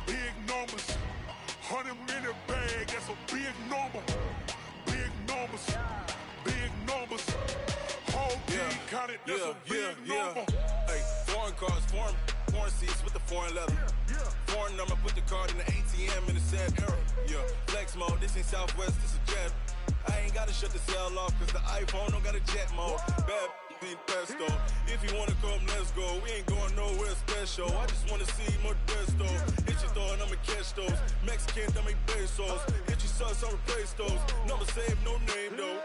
big numbers. 100 in the bag, that's a big number. Big numbers, big numbers. Whole team counted, that's a big number. Hey, foreign cars, foreign seats with the foreign leather. Foreign number, put the card in the ATM in the sad era. Yeah, flex mode, this ain't Southwest, this a jet. I ain't gotta shut the cell off, cause the iPhone don't got a jet mode. Bad ain't pesto. If you wanna come, let's go. We ain't going nowhere special. I just wanna see more Modesto. Hit your thought, I'ma catch those. Mexican, I make pesos. Hit your sus, I'll replace those. Number save, no name though.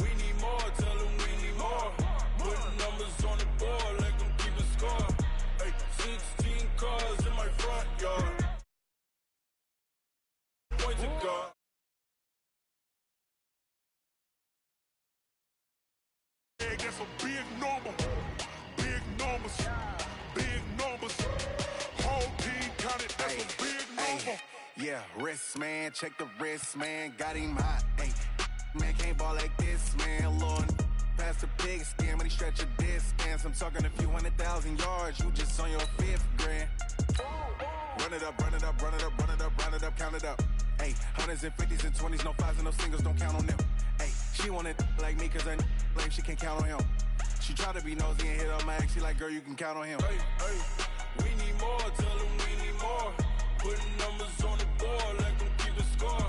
We need more, tell them we need more. Putting numbers on the board, let them keep a score. Hey, 16 cars in my front yard. Point to God. That's a big number. Big numbers. Big numbers. Whole team counted, that's a big number. Yeah, wrist man, check the wrist man, got him hot. Hey, man can't ball like this, man. Lord, past the pig skin, but he stretch a distance. I'm talking a few 100,000 yards, you just on your 5th grand. Run it up, run it up, run it up, run it up, run it up, count it up. Hey, hundreds and 50s and 20s, no 5s and no singles, don't count on them. Hey, she want it like me, cause her like she can't count on him. She try to be nosy and hit on my ex, she like, girl, you can count on him. Hey, hey, we need more, tell them we need more. Putting numbers on the board, let them keep a score.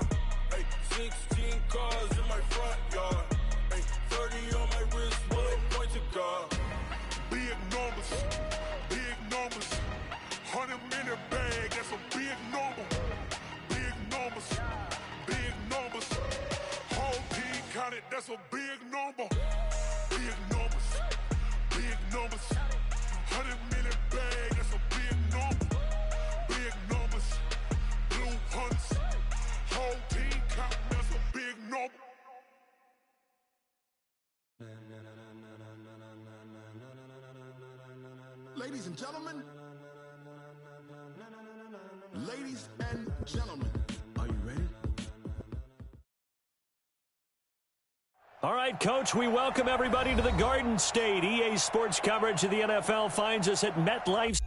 Hey, 16 cars in my front yard. Hey, 30 on my wrist, bullet point to God. Big numbers, big numbers. 100 in the bag, that's a big number. Big numbers, big numbers. Whole team counted, that's a big number. Big numbers, big numbers. 100 in the bag, that's a big number. Big numbers, blue hunts. Whole team counting, that's a big number. Ladies and gentlemen, ladies and gentlemen, are you ready? All right, Coach, we welcome everybody to the Garden State. EA Sports coverage of the NFL finds us at MetLife.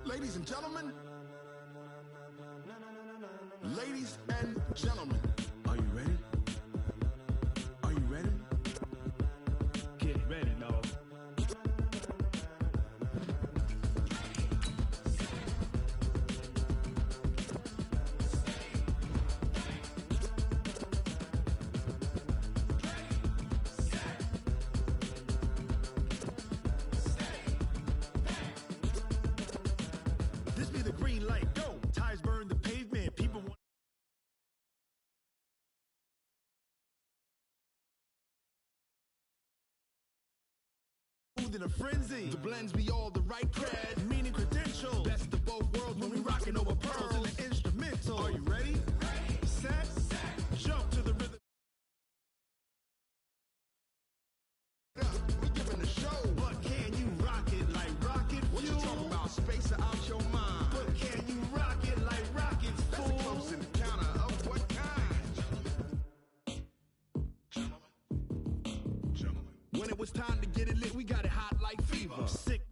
Ladies and gentlemen, ladies and gentlemen, are you ready? Are you ready? Get ready, no. This be the green light, go. Tires burn the pavement, people want in a frenzy. The blends be all the right cred, meaning credentials. Best of both worlds when we rockin' over pearls in the instrumental. Are you ready? Set, jump to the rhythm. We giving a show, but can you rock it like rocket fuel? What you talking about? Space out your mind. But can you rock it like rockets, fool? That's close in the counter of what kind? Gentlemen. When it was time to get it lit, we got it hot like fever. Sick.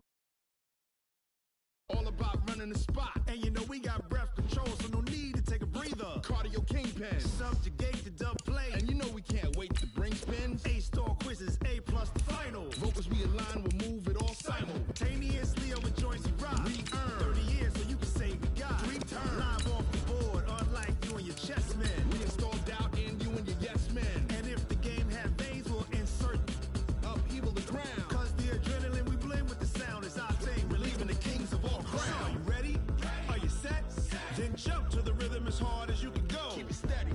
All about running the spot. And you know we got breath control, so no need to take a breather. Cardio kingpin. Subjugate the dub play. And you know we can't wait to bring spins. A-star quizzes, A+ the final. Vocals we align, we'll move it all simultaneously over joints we rock. We earn 30 years so you can say we got 3 turns. Live off the board, unlike you and your chess men. We install doubt in you and your yes men. And if the game had veins, we'll insert upheaval the ground. Cause the adrenaline we blend with the sound is our thing. Relieving the kings of all crowns. So are you ready? Are you set? Then jump to the rhythm as hard as you can go. Keep it steady,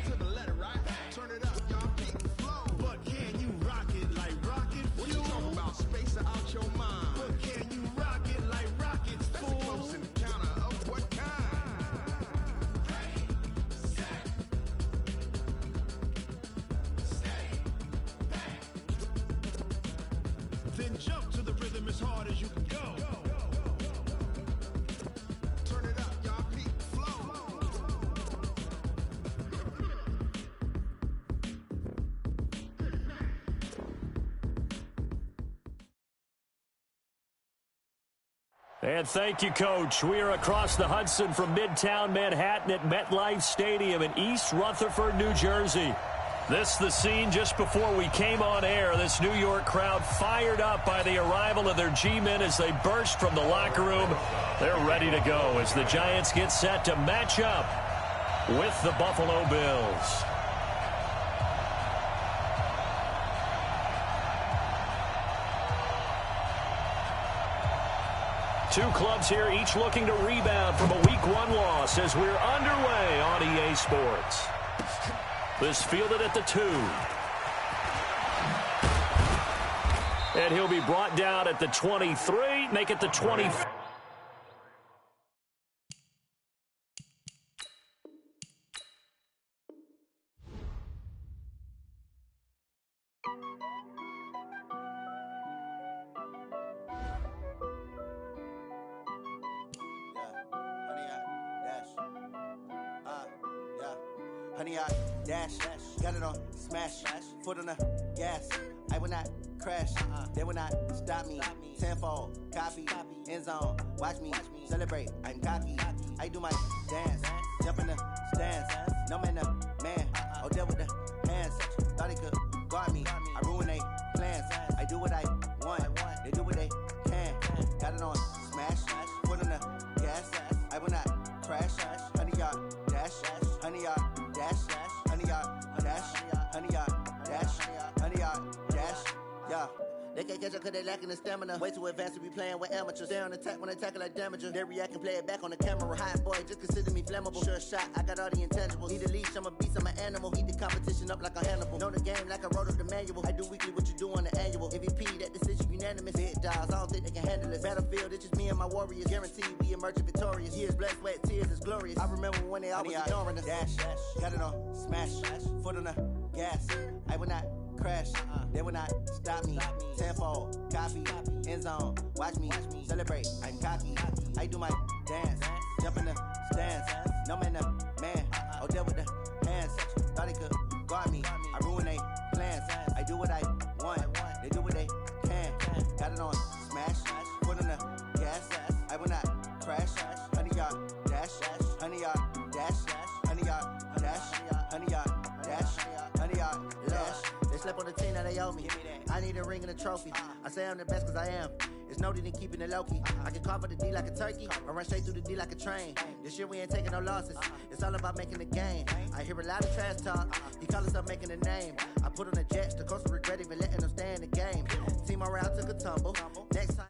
to the letter, right? Turn it up, y'all, keep the flow. But can you rock it like rocket fuel? What you talking about? Space out your mind. But can you rock it like rockets, fool? That's close in the counter of what kind? Then jump to the rhythm as hard as you can go. Turn it up, y'all, keep the flow. And thank you, Coach. We are across the Hudson from Midtown Manhattan at MetLife Stadium in East Rutherford, New Jersey. This the scene just before we came on air. This New York crowd fired up by the arrival of their G-men as they burst from the locker room. They're ready to go as the Giants get set to match up with the Buffalo Bills. Two clubs here, each looking to rebound from a Week 1 loss as we're underway on EA Sports. This fielded at the 2. And he'll be brought down at the 23, make it the 24. Honey, I dash, got it on smash, foot on the gas. I will not crash, they will not stop me. Tenfold, copy, end zone, watch me celebrate. I'm cocky, I do my dance, jump in the stands. No man, man, oh deal with the hands. Thought he could guard me, I ruin they plans. I do what I want, they do what they can. Got it on smash, foot on the gas. I will not crash, honey, y'all dash, honey, y'all dash, honey, y'all dash, honey, y'all dash, honey, y'all dash, yeah. They can't catch up cause they lacking the stamina. Way too advanced to be playing with amateurs. Stay on attack when they tackle like damager. They react and play it back on the camera. Hot boy, just consider me flammable. Sure shot, I got all the intangibles. Need a leash, I'm a beast, I'm an animal. Eat the competition up like a Hannibal. Know the game like I wrote up the manual. I do weekly what you do on the annual. MVP, that decision unanimous. Big dogs, I don't think they can handle this. Battlefield, it's just me and my warriors. Guaranteed we emerge victorious. Years, blood, sweat, tears, it's glorious. I remember when they always ignoring us. Dash, got it on smash, foot on the gas. I will not crash, they will not stop me. Tenfold, copy, end zone, watch me celebrate. I'm cocky, I do my dance, jump in the stands. No man, man, oh deal with the hands. Thought he could guard me, I ruin they plans. I do what I want, they do what they can. Got it on smash, foot on the gas. I will not crash, honey, y'all dash, honey, y'all dash, honey, y'all dash, honey, y'all dash, honey, y'all dash. They slept on the team that they owe me. I need a ring and a trophy. I say I'm the best cause I am. It's no need in keeping it low-key. I can carve up the D like a turkey or run straight through the D like a train. This year we ain't taking no losses. It's all about making the game. I hear a lot of trash talk. He call himself making a name. I put on the Jets. The coach will regret even letting them stay in the game. Team morale took a tumble. Next time.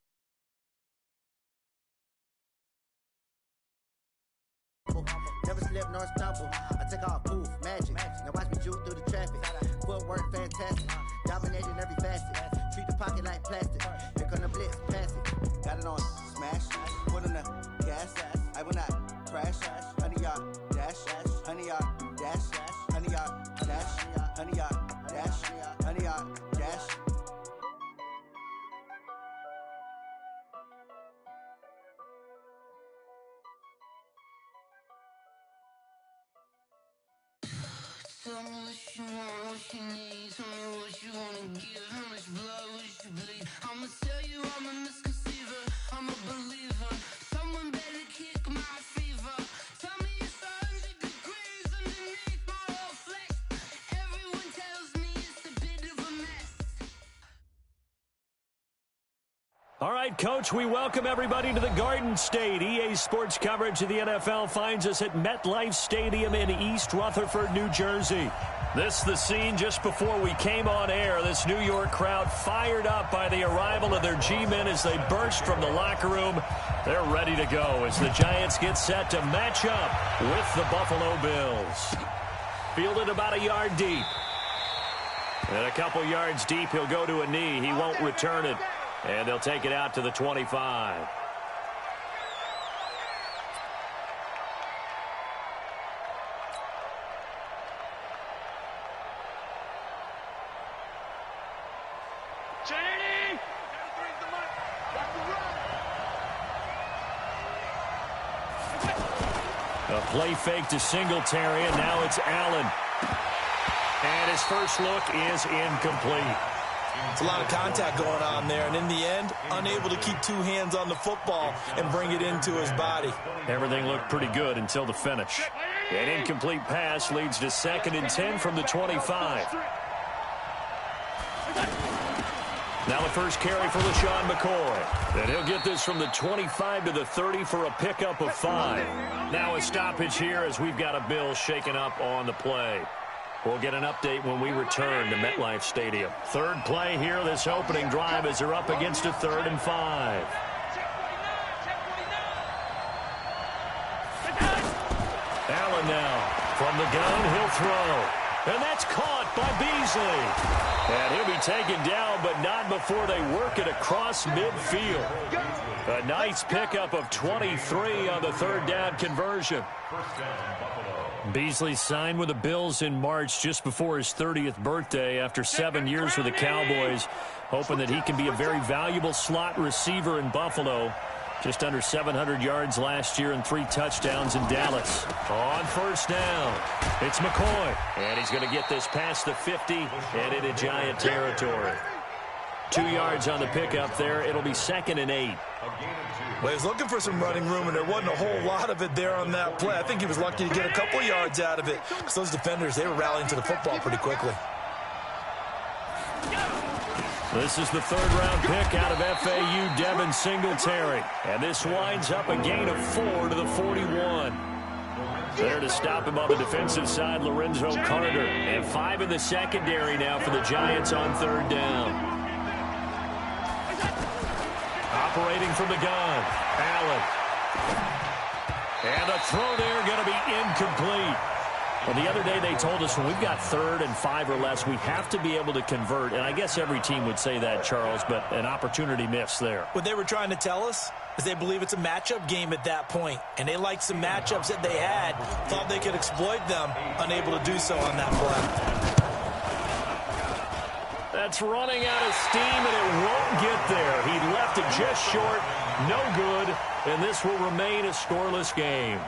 Never slip nor stumble. I take off, poof, magic. Now watch me juke through the traffic. Footwork fantastic. Dominating every facet. Treat the pocket like plastic. Here come the blitz, pass it. Got it on smash. Foot on the gas. I will not crash. Honey, y'all dash. Honey, y'all dash. Honey, y'all dash. Honey, y'all dash. Honey, y'all dash. Tell me what you want, what you need. Tell me what you wanna give. How much blood would you bleed? I'ma tell you I'm a misconceiver. I'm a believer. Someone better kick my fever. Tell me it's 100 degrees underneath my whole flesh. Everyone tells me it's a bit of a mess. All right, Coach, we welcome everybody to the Garden State. EA Sports coverage of the NFL finds us at MetLife Stadium in East Rutherford, New Jersey. This the scene just before we came on air. This New York crowd fired up by the arrival of their G-men as they burst from the locker room. They're ready to go as the Giants get set to match up with the Buffalo Bills. Fielded about a yard deep. And a couple yards deep, he'll go to a knee. He won't return it. And they'll take it out to the 25. A play fake to Singletary, and now it's Allen. And his first look is incomplete. It's a lot of contact going on there, and in the end, unable to keep 2 hands on the football and bring it into his body. Everything looked pretty good until the finish. An incomplete pass leads to 2nd and 10 from the 25. Now the first carry for LaShawn McCoy. And he'll get this from the 25 to the 30 for a pickup of 5. Now a stoppage here as we've got a Bill shaken up on the play. We'll get an update when we return to MetLife Stadium. Third play here, this opening drive as they're up against a 3rd and 5. Allen now from the gun, he'll throw. And that's caught by Beasley. And he'll be taken down, but not before they work it across midfield. A nice pickup of 23 on the 3rd down conversion. Beasley signed with the Bills in March just before his 30th birthday after 7 years with the Cowboys, hoping that he can be a very valuable slot receiver in Buffalo. Just under 700 yards last year and 3 touchdowns in Dallas. On first down, it's McCoy. And he's going to get this past the 50 and into Giant territory. 2 yards on the pickup there. It'll be 2nd and 8. Well, he was looking for some running room, and there wasn't a whole lot of it there on that play. I think he was lucky to get a couple yards out of it because those defenders, they were rallying to the football pretty quickly. This is the 3rd-round pick out of FAU, Devin Singletary. And this winds up a gain of 4 to the 41. There to stop him on the defensive side, Lorenzo Carter. And 5 in the secondary now for the Giants on 3rd down. Operating from the gun, Allen. And a throw there going to be incomplete. Well, the other day they told us when we've got 3rd and 5 or less, we have to be able to convert. And I guess every team would say that, Charles, but an opportunity missed there. What they were trying to tell us is they believe it's a matchup game at that point. And they liked some matchups that they had, thought they could exploit them, unable to do so on that play. That's running out of steam, and it won't get there. He left it just short, no good, and this will remain a scoreless game.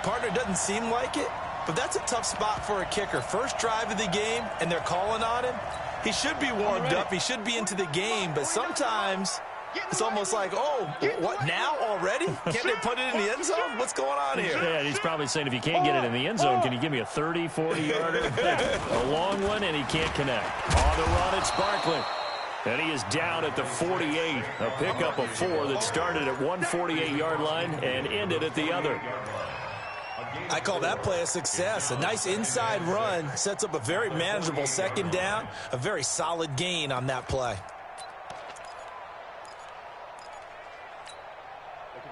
Partner doesn't seem like it, but that's a tough spot for a kicker. First drive of the game, and they're calling on him. He should be warmed up. He should be into the game, but sometimes it's almost like, oh, what, now already? Can't they put it in the end zone? What's going on here? Yeah, he's probably saying, if you can't get it in the end zone, can you give me a 30, 40-yarder? A long one, and he can't connect. On the run, it's Barkley. And he is down at the 48. A pickup of 4 that started at 148-yard line and ended at the other. I call that play a success. A nice inside run sets up a very manageable 2nd down. A very solid gain on that play.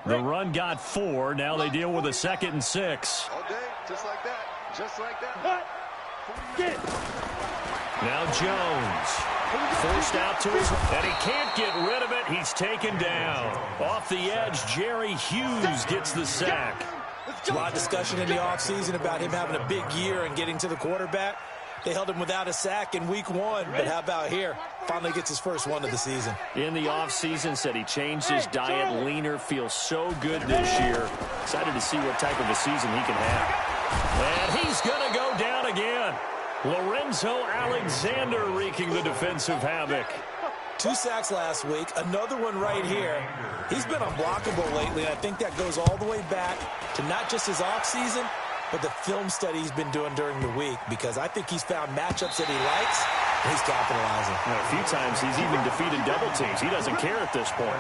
The run got 4. Now they deal with a 2nd and 6. All day, just like that. Just like that. Now Jones. Forced out to his, and he can't get rid of it. He's taken down. Off the edge, Jerry Hughes gets the sack. A lot of discussion in the offseason about him having a big year and getting to the quarterback. They held him without a sack in week 1, but how about here? Finally gets his first one of the season. In the offseason, said he changed his diet, leaner, feels so good this year. Excited to see what type of a season he can have. And he's going to go down again. Lorenzo Alexander wreaking the defensive havoc. 2 sacks last week, another one right here. He's been unblockable lately, and I think that goes all the way back to not just his offseason, but the film study he's been doing during the week, because I think he's found matchups that he likes, and he's capitalizing. A few times he's even defeated double teams. He doesn't care at this point.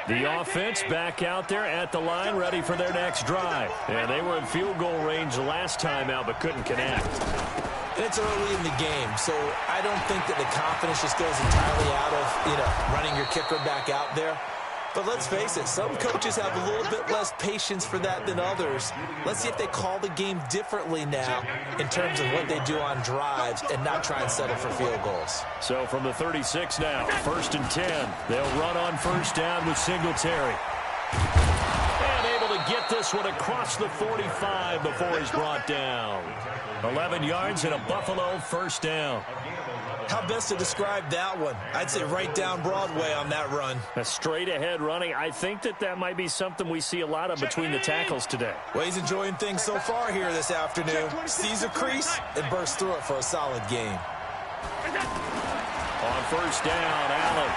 The offense back out there at the line, ready for their next drive. And they were in field goal range the last time out, but couldn't connect. And it's early in the game, so I don't think that the confidence just goes entirely out of, running your kicker back out there. But let's face it, some coaches have a little bit less patience for that than others. Let's see if they call the game differently now in terms of what they do on drives and not try and settle for field goals. So from the 36 now, 1st and 10. They'll run on first down with Singletary. And able to get this one across the 45 before he's brought down. 11 yards and a Buffalo first down. How best to describe that one? I'd say right down Broadway on that run. A straight-ahead running. I think that might be something we see a lot of between the tackles today. Well, he's enjoying things so far here this afternoon. Sees a crease and bursts through it for a solid gain. On first down, Allen.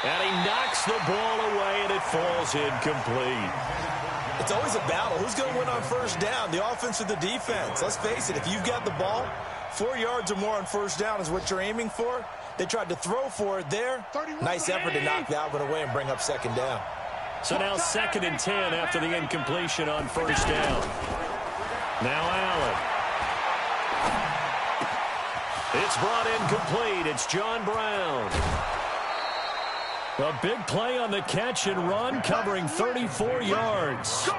And he knocks the ball away, and it falls incomplete. It's always a battle. Who's going to win on first down, the offense or the defense? Let's face it, if you've got the ball, 4 yards or more on first down is what you're aiming for. They tried to throw for it there. Nice effort to knock that one away and bring up second down. So now 2nd and 10 after the incompletion on first down. Now Allen. It's brought in complete. It's John Brown. A big play on the catch and run, covering 34 yards.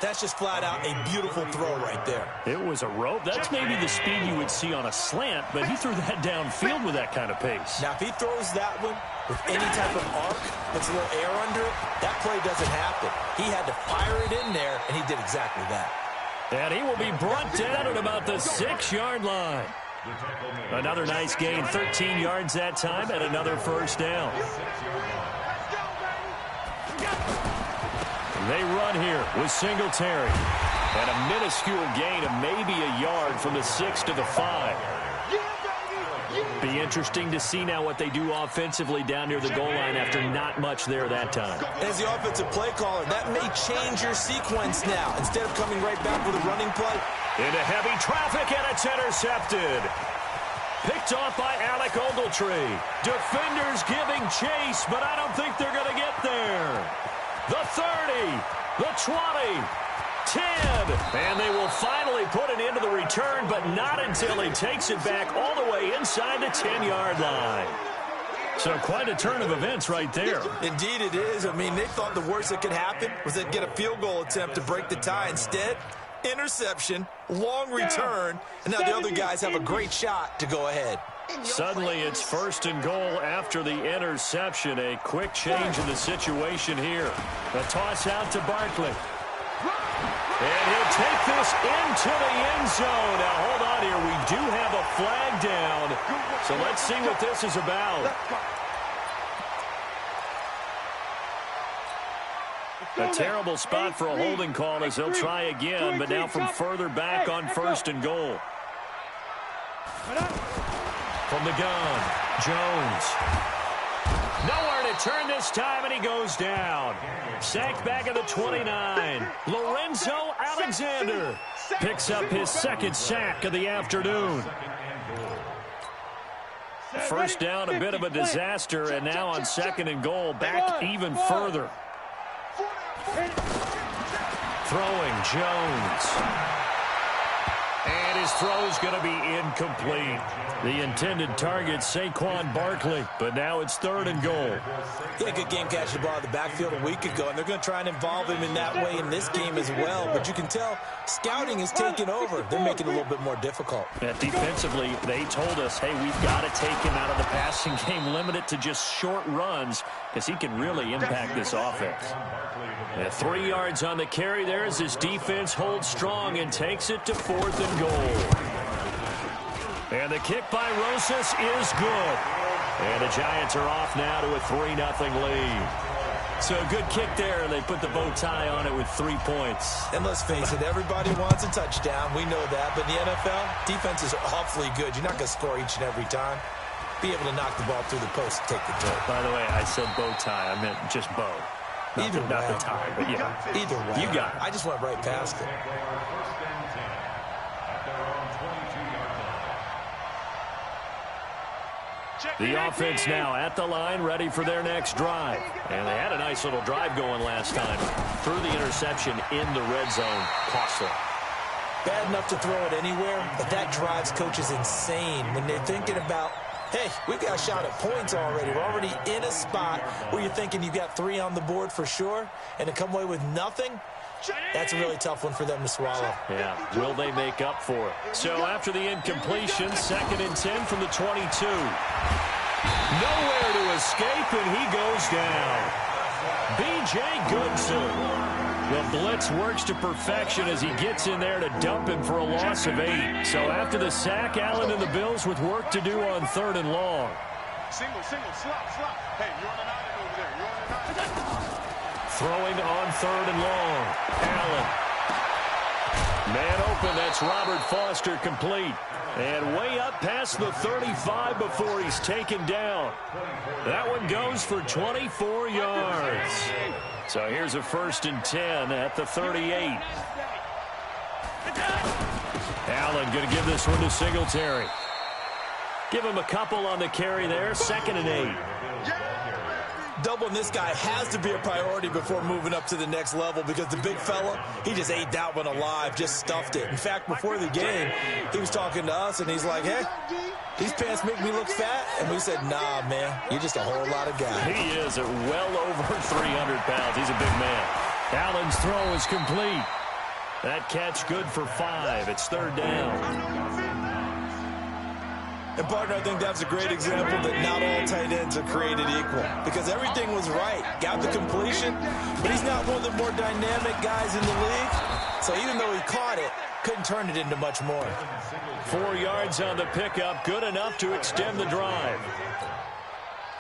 That's just flat out a beautiful throw right there. It was a rope. That's maybe the speed you would see on a slant, but he threw that downfield with that kind of pace. Now, if he throws that one with any type of arc, puts a little air under it, that play doesn't happen. He had to fire it in there, and he did exactly that. And he will be brought down at about the 6-yard line. Another nice gain, 13 yards that time, and another first down. They run here with Singletary. And a minuscule gain of maybe a yard from the 6 to the 5. Be interesting to see now what they do offensively down near the goal line after not much there that time. As the offensive play caller, that may change your sequence now. Instead of coming right back with a running play. Into heavy traffic, and it's intercepted. Picked off by Alec Ogletree. Defenders giving chase, but I don't think they're going to get there. The 30, the 20, 10, and they will finally put an end to the return, but not until he takes it back all the way inside the 10-yard line. So quite a turn of events right there. Indeed it is. I mean, they thought the worst that could happen was they'd get a field goal attempt to break the tie. Instead, interception, long return, and now the other guys have a great shot to go ahead. Suddenly it's 1st and goal after the interception. A quick change in the situation here. The toss out to Barkley. And he'll take this into the end zone. Now hold on here. We do have a flag down. So let's see what this is about. A terrible spot for a holding call as they'll try again, but now from further back on 1st and goal. From the gun, Jones. Nowhere to turn this time, and he goes down. Sacked back at the 29. Lorenzo Alexander picks up his 2nd sack of the afternoon. First down, a bit of a disaster, and now on 2nd and goal, back even further. Throwing, Jones. And his throw's going to be incomplete. The intended target, Saquon Barkley, but now it's 3rd and goal. He had a good game catching the ball in the backfield a week ago, and they're going to try and involve him in that way in this game as well. But you can tell scouting is taking over. They're making it a little bit more difficult. Defensively, they told us, hey, we've got to take him out of the passing game, limit it to just short runs, because he can really impact this offense. 3 yards on the carry there as his defense holds strong and takes it to 4th and goal. And the kick by Rosas is good. And the Giants are off now to a 3-0 lead. So a good kick there, and they put the bow tie on it with 3 points. And let's face it, everybody wants a touchdown. We know that. But in the NFL, defenses are awfully good. You're not going to score each and every time. Be able to knock the ball through the post and take the throw. By the way, I said bow tie. I meant just bow. Not the tie, but yeah. Either way. You got it. I just went right past it. The offense now at the line, ready for their next drive. And they had a nice little drive going last time. Threw the interception in the red zone. Costly. Bad enough to throw it anywhere, but that drives coaches insane when they're thinking about, hey, we've got a shot at points already. We're already in a spot where you're thinking you've got 3 on the board for sure, and to come away with nothing, that's a really tough one for them to swallow. Yeah, will they make up for it? So after the incompletion, 2nd and 10 from the 22. Nowhere to escape, and he goes down. B.J. Goodson. The blitz works to perfection as he gets in there to dump him for a loss of 8. So after the sack, Allen and the Bills with work to do on 3rd and long. Single, slot. Hey, you're on the 9 over there. You're on the 9. Throwing on 3rd and long. Allen. Man open, that's Robert Foster complete. And way up past the 35 before he's taken down. That one goes for 24 yards. So here's a 1st and 10 at the 38. Allen going to give this one to Singletary. Give him a couple on the carry there. 2nd and 8. Doubling this guy has to be a priority before moving up to the next level because the big fella, he just ate that one alive, just stuffed it. In fact, before the game, he was talking to us, and he's like, hey, these pants make me look fat. And we said, nah, man, you're just a whole lot of guy. He is at well over 300 pounds. He's a big man. Allen's throw is complete. That catch good for 5. It's 3rd down. And, partner, I think that's a great example that not all tight ends are created equal because everything was right. Got the completion, but he's not one of the more dynamic guys in the league. So even though he caught it, couldn't turn it into much more. 4 yards on the pickup, good enough to extend the drive.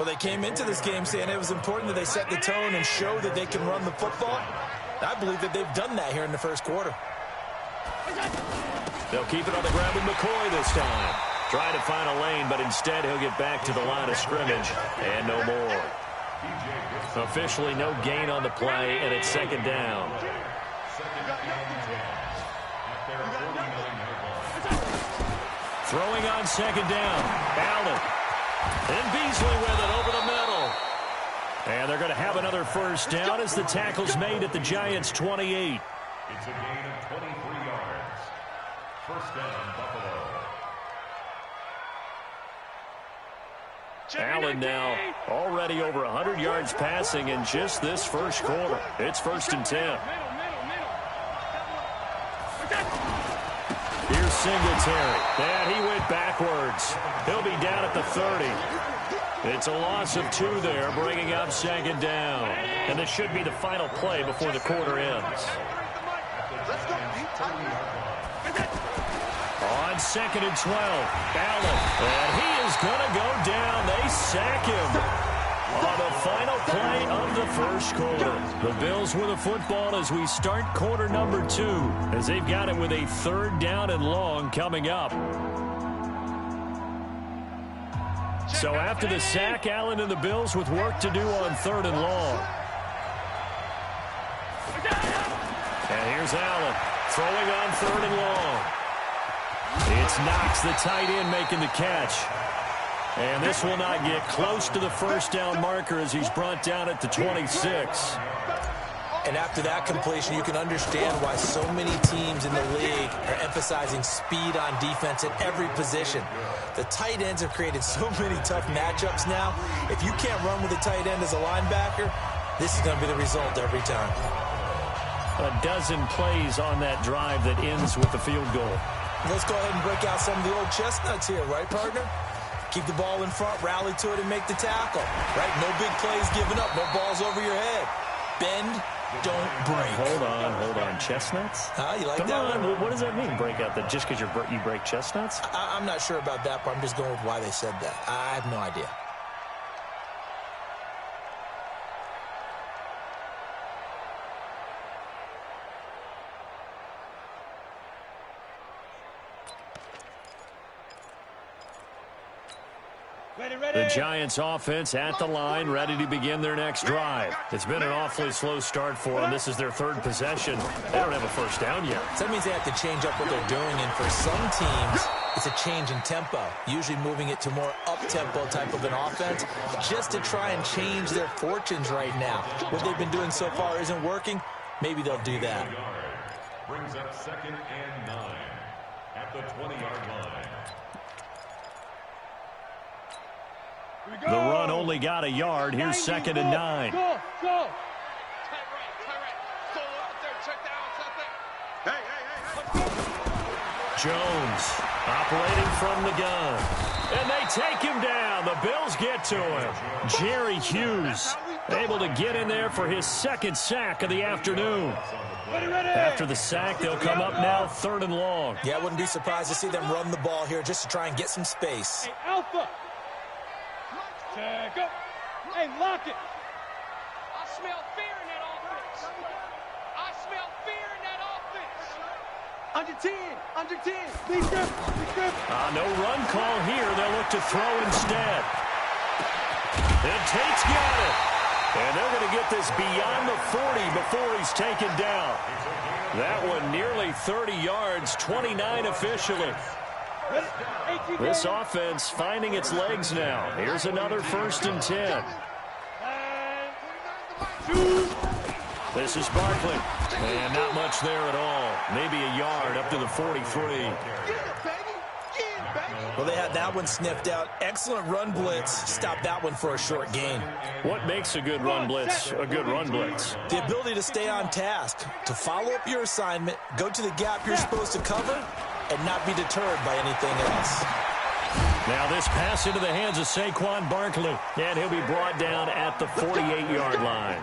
Well, they came into this game saying it was important that they set the tone and show that they can run the football. I believe that they've done that here in the 1st quarter. They'll keep it on the ground with McCoy this time. Try to find a lane, but instead he'll get back to the line of scrimmage, and no more. Officially no gain on the play, and it's 2nd down. Throwing on 2nd down. Allen. And Beasley with it over the middle. And they're going to have another 1st down as the tackle's made at the Giants' 28. It's a gain of 23 yards. 1st down, Buffalo. Allen now already over 100 yards passing in just this 1st quarter. It's 1st and 10. Here's Singletary. And he went backwards. He'll be down at the 30. It's a loss of 2 there, bringing up 2nd down. And this should be the final play before the quarter ends. On 2nd and 12, Allen, and he is going to go down. They sack him on the final play of the 1st quarter. The Bills with the football as we start quarter number 2, as they've got it with a 3rd down and long coming up. So after the sack, Allen and the Bills with work to do on 3rd and long. And here's Allen throwing on 3rd and long. It's Knox, the tight end, making the catch. And this will not get close to the 1st down marker as he's brought down at the 26. And after that completion, you can understand why so many teams in the league are emphasizing speed on defense at every position. The tight ends have created so many tough matchups now. If you can't run with a tight end as a linebacker, this is going to be the result every time. A dozen plays on that drive that ends with the field goal. Let's go ahead and break out some of the old chestnuts here, right, partner? Keep the ball in front, rally to it, and make the tackle. Right? No big plays given up, no balls over your head. Bend, don't break. Hold on. Chestnuts? You like Come that on. one? What does that mean, break out? That just because you break chestnuts? I'm not sure about that, but I'm just going with why they said that. I have no idea. The Giants offense at the line, ready to begin their next drive. It's been an awfully slow start for them. This is their 3rd possession. They don't have a 1st down yet. So that means they have to change up what they're doing, and for some teams, it's a change in tempo, usually moving it to more up-tempo type of an offense, just to try and change their fortunes right now. What they've been doing so far isn't working. Maybe they'll do that. Brings up 2nd and 9 at the 20-yard line. The run only got a yard. Here's 2nd and 9. Go. Tight right. Solo out there. Check that out. Hey. Jones operating from the gun. And they take him down. The Bills get to him. Jerry Hughes Able to get in there for his second sack of the afternoon. After the sack, they'll come up now 3rd and long. Yeah, I wouldn't be surprised to see them run the ball here just to try and get some space. Hey, Alpha. Check up. Hey, lock it. I smell fear in that offense. I smell fear in that offense. Under 10. Under 10. Big grip. Big grip. No run call here. They'll look to throw instead. And Tate's got it. And they're going to get this beyond the 40 before he's taken down. That one nearly 30 yards, 29 officially. This offense finding its legs now. Here's another 1st and 10. This is Barkley. And not much there at all. Maybe a yard up to the 43. Well, they had that one sniffed out. Excellent run blitz. Stop that one for a short gain. What makes a good run blitz a good run blitz? The ability to stay on task, to follow up your assignment, go to the gap you're supposed to cover, and not be deterred by anything else. Now this pass into the hands of Saquon Barkley, and he'll be brought down at the 48-yard line.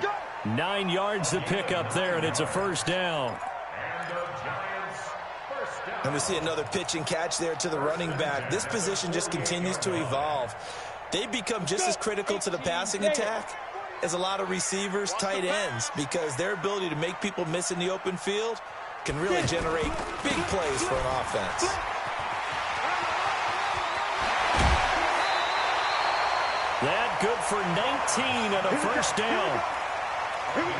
9 yards to pick up there, and it's a 1st down. And we see another pitch and catch there to the running back. This position just continues to evolve. They become just as critical to the passing attack as a lot of receivers, tight ends, because their ability to make people miss in the open field can really generate big plays for an offense. That good for 19 and a 1st down.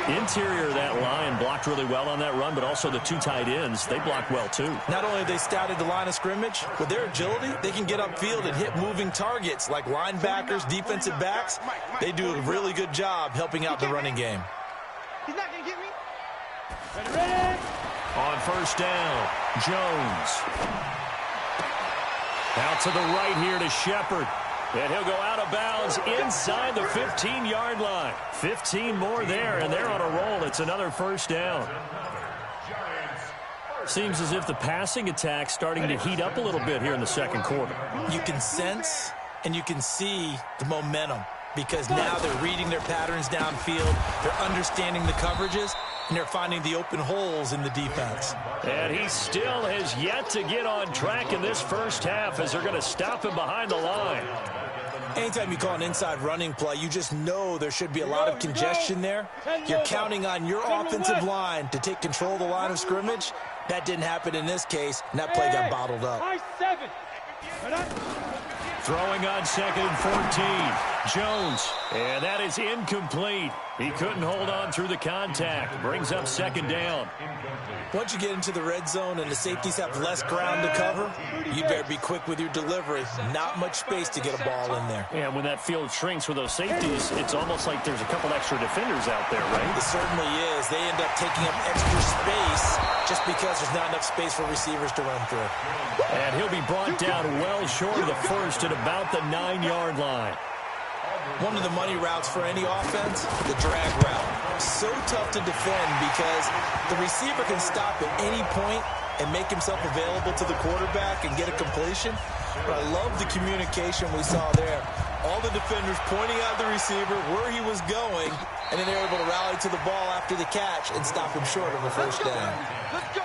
Interior of that line blocked really well on that run, but also the 2 tight ends, they blocked well too. Not only have they scouted the line of scrimmage, with their agility, they can get upfield and hit moving targets like linebackers, defensive backs. They do a really good job helping out the running game. He's not going to get me. On 1st down, Jones. Out to the right here to Shepard. And he'll go out of bounds inside the 15-yard line. 15 more there, and they're on a roll. It's another 1st down. Seems as if the passing attack's starting to heat up a little bit here in the 2nd quarter. You can sense and you can see the momentum because now they're reading their patterns downfield. They're understanding the coverages, and they're finding the open holes in the defense. And he still has yet to get on track in this 1st half as they're going to stop him behind the line. Anytime you call an inside running play, you just know there should be a lot of congestion there. You're counting on your offensive line to take control of the line of scrimmage. That didn't happen in this case, and that play got bottled up. Throwing on 2nd and 14. Jones. And that is incomplete. He couldn't hold on through the contact. Brings up 2nd down. Once you get into the red zone and the safeties have less ground to cover, you better be quick with your delivery. Not much space to get a ball in there. And when that field shrinks for those safeties, it's almost like there's a couple extra defenders out there, right? It certainly is. They end up taking up extra space just because there's not enough space for receivers to run through. And he'll be brought down well short of the 1st at about the 9-yard line. One of the money routes for any offense, the drag route. So tough to defend because the receiver can stop at any point and make himself available to the quarterback and get a completion. But I love the communication we saw there. All the defenders pointing out the receiver, where he was going, and then they're able to rally to the ball after the catch and stop him short of a 1st down. Let's go.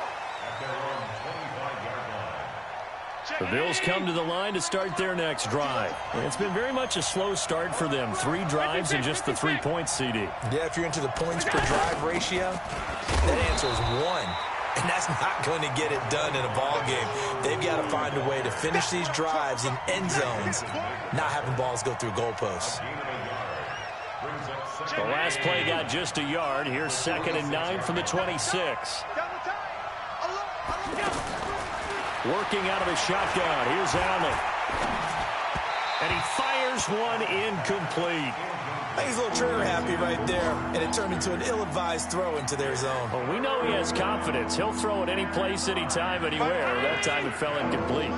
The Bills come to the line to start their next drive. And it's been very much a slow start for them. 3 drives and just the 3 points, CD. Yeah, if you're into the points per drive ratio, that answer is 1. And that's not going to get it done in a ball game. They've got to find a way to finish these drives in end zones, not having balls go through goalposts. The last play got just a yard. Here's 2nd and 9 from the 26. Working out of a shotgun. Here's Allen. And he fires one incomplete. I think he's a little trigger happy right there, and it turned into an ill-advised throw into their zone. Well, we know he has confidence. He'll throw it any place, anytime, anywhere. That time it fell incomplete.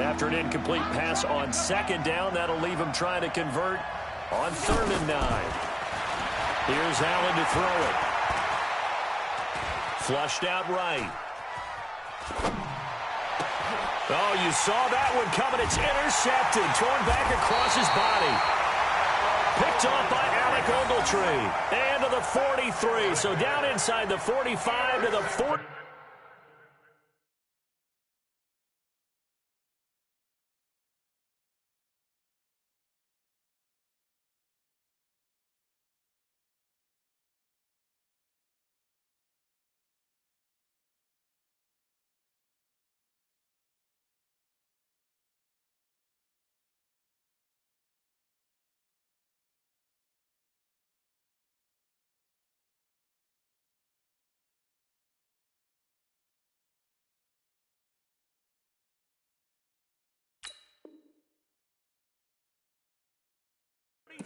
After an incomplete pass on 2nd down, that'll leave him trying to convert on 3rd and 9. Here's Allen to throw it. Flushed out right. Oh, you saw that one coming. It's intercepted. Thrown back across his body. Picked off by Alec Ogletree. And to the 43. So down inside the 45 to the 40.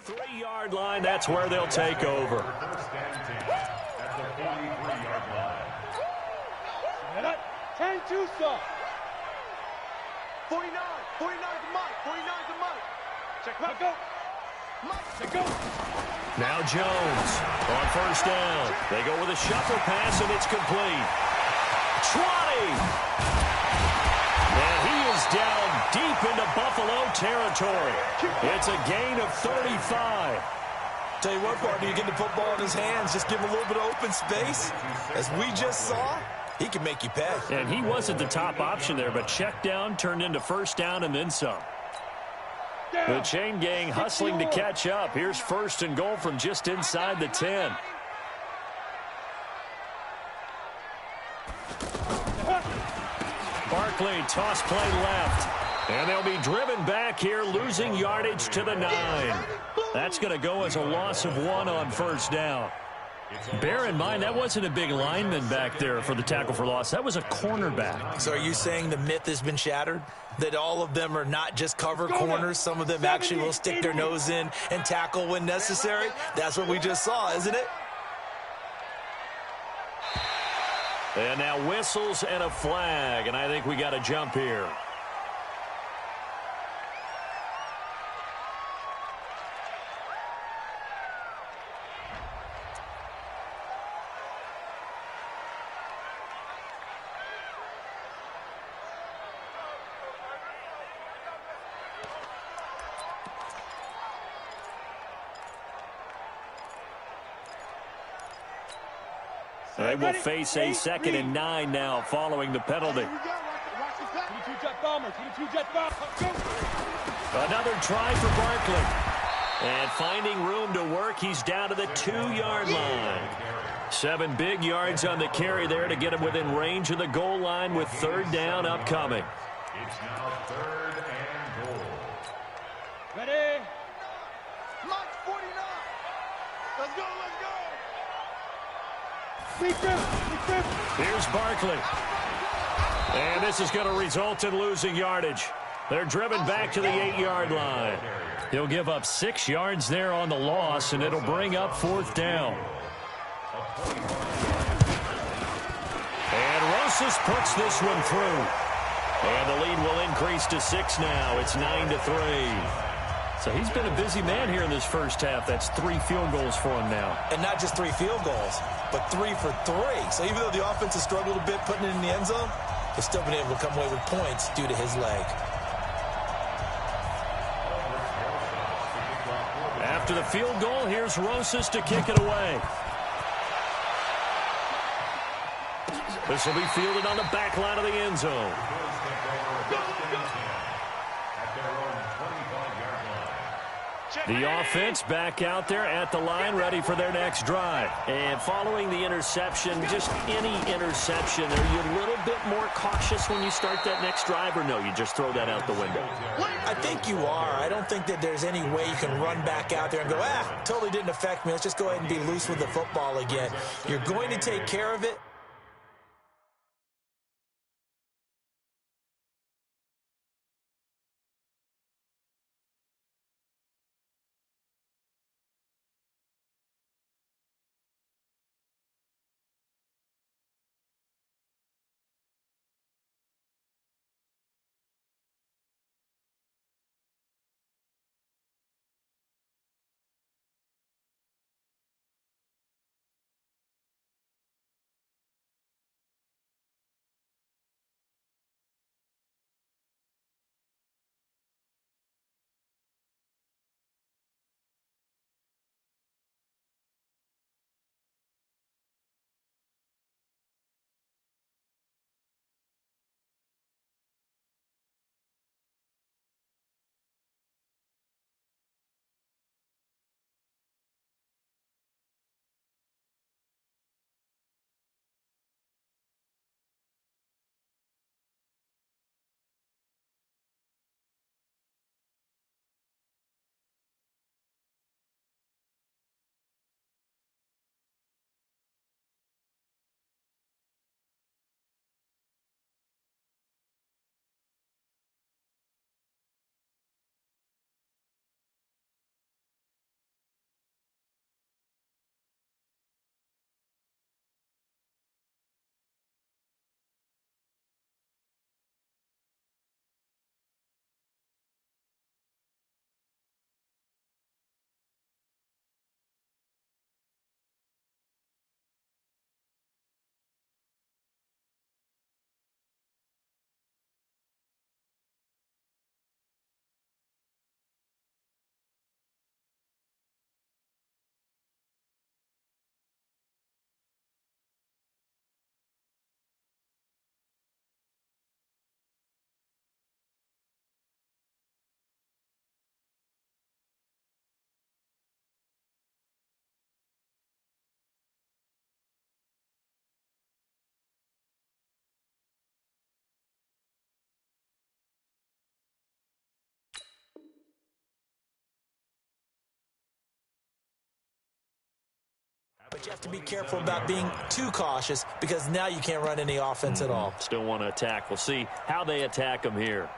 Three-yard line, that's where they'll take over. First and 10 at the 43-yard line. 10 Tucson. 49. 49 to Mike. 49 to Mike. Check Mike. Go. Mike. Check go. Now Jones on first down. They go with a shuffle pass, and it's complete. 20. And he is down deep into Buffalo territory. It's a gain of 35. Tell you what, partner, you get the football in his hands, just give him a little bit of open space. As we just saw, he can make you pay. And he wasn't the top option there, but check down turned into first down and then some. The chain gang hustling to catch up. Here's first and goal from just inside the 10. Barkley, toss play left. And they'll be driven back here, losing yardage to the 9. That's going to go as a loss of 1 on first down. Bear in mind, that wasn't a big lineman back there for the tackle for loss. That was a cornerback. So are you saying the myth has been shattered? That all of them are not just cover corners? Some of them actually will stick their nose in and tackle when necessary? That's what we just saw, isn't it? And now whistles and a flag, and I think we got a jump here. They will face a 2nd and 9 now following the penalty. Another try for Barkley. And finding room to work, he's down to the 2-yard line. 7 big yards on the carry there to get him within range of the goal line with third down upcoming. It's now 3rd and goal. Ready? March 49. Let's go, let's go. Here's Barkley. And this is going to result in losing yardage. They're driven back to the 8-yard line. He'll give up 6 yards there on the loss, and it'll bring up 4th down. And Rosas puts this one through. And the lead will increase to 6 now. It's 9-3. So he's been a busy man here in this first half. That's 3 field goals for him now. And not just 3 field goals, but 3 for 3. So even though the offense has struggled a bit putting it in the end zone, they've still been able to come away with points due to his leg. After the field goal, here's Rosas to kick it away. This will be fielded on the back line of the end zone. The offense back out there at the line, ready for their next drive. And following the interception, just any interception, are you a little bit more cautious when you start that next drive, or no, you just throw that out the window? I think you are. I don't think that there's any way you can run back out there and go, totally didn't affect me. Let's just go ahead and be loose with the football again. You're going to take care of it. But you have to be careful about being too cautious because now you can't run any offense at all. Still want to attack. We'll see how they attack them here.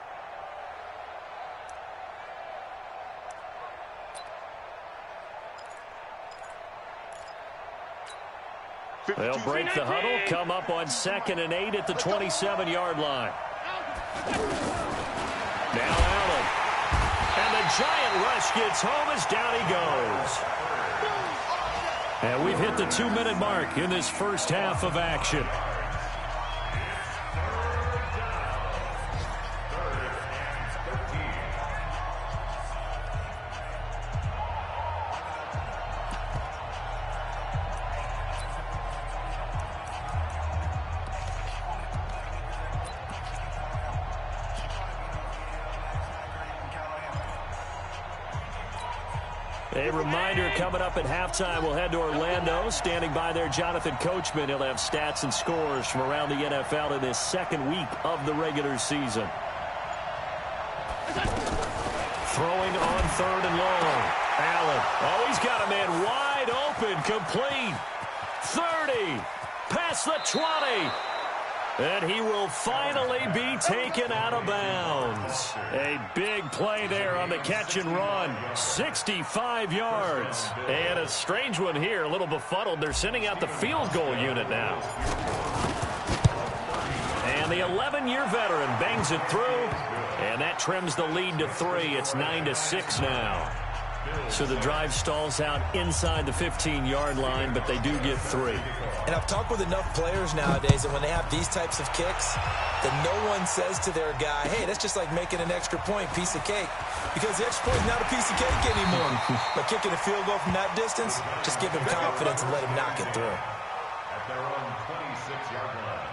They'll break the huddle, come up on 2nd and 8 at the 27-yard line. Now Allen. And the giant rush gets home as down he goes. And we've hit the 2-minute mark in this first half of action. A reminder coming up at halftime, we'll head to Orlando. Standing by there, Jonathan Coachman. He'll have stats and scores from around the NFL in this second week of the regular season. Throwing on 3rd and long. Allen. Oh, he's got a man wide open, complete. 30, past the 20. And he will finally be taken out of bounds. A big play there on the catch and run. 65 yards. And a strange one here, a little befuddled. They're sending out the field goal unit now. And the 11-year veteran bangs it through. And that trims the lead to 3. It's 9-6 now. So the drive stalls out inside the 15-yard line, but they do get 3. And I've talked with enough players nowadays that when they have these types of kicks, that no one says to their guy, hey, that's just like making an extra point, piece of cake. Because the extra point is not a piece of cake anymore. But kicking a field goal from that distance, just give him confidence and let him knock it through. At their own 26-yard line.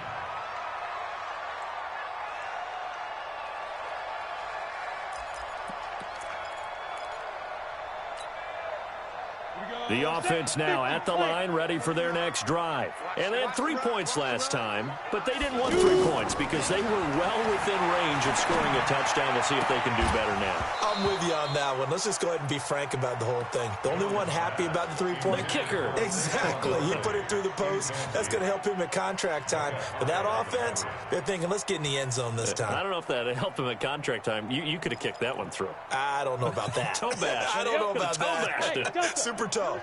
The offense now at the line, ready for their next drive. And they had 3 points last time, but they didn't want 3 points because they were well within range of scoring a touchdown. We'll see if they can do better now. I'm with you on that one. Let's just go ahead and be frank about the whole thing. The only one happy about the 3-point? The kicker. Exactly. He put it through the post. That's going to help him at contract time. But that offense, they're thinking, let's get in the end zone this time. I don't know if that helped him at contract time. You could have kicked that one through. I don't know about that. Toe bash. I don't know about that. Hey, super toe.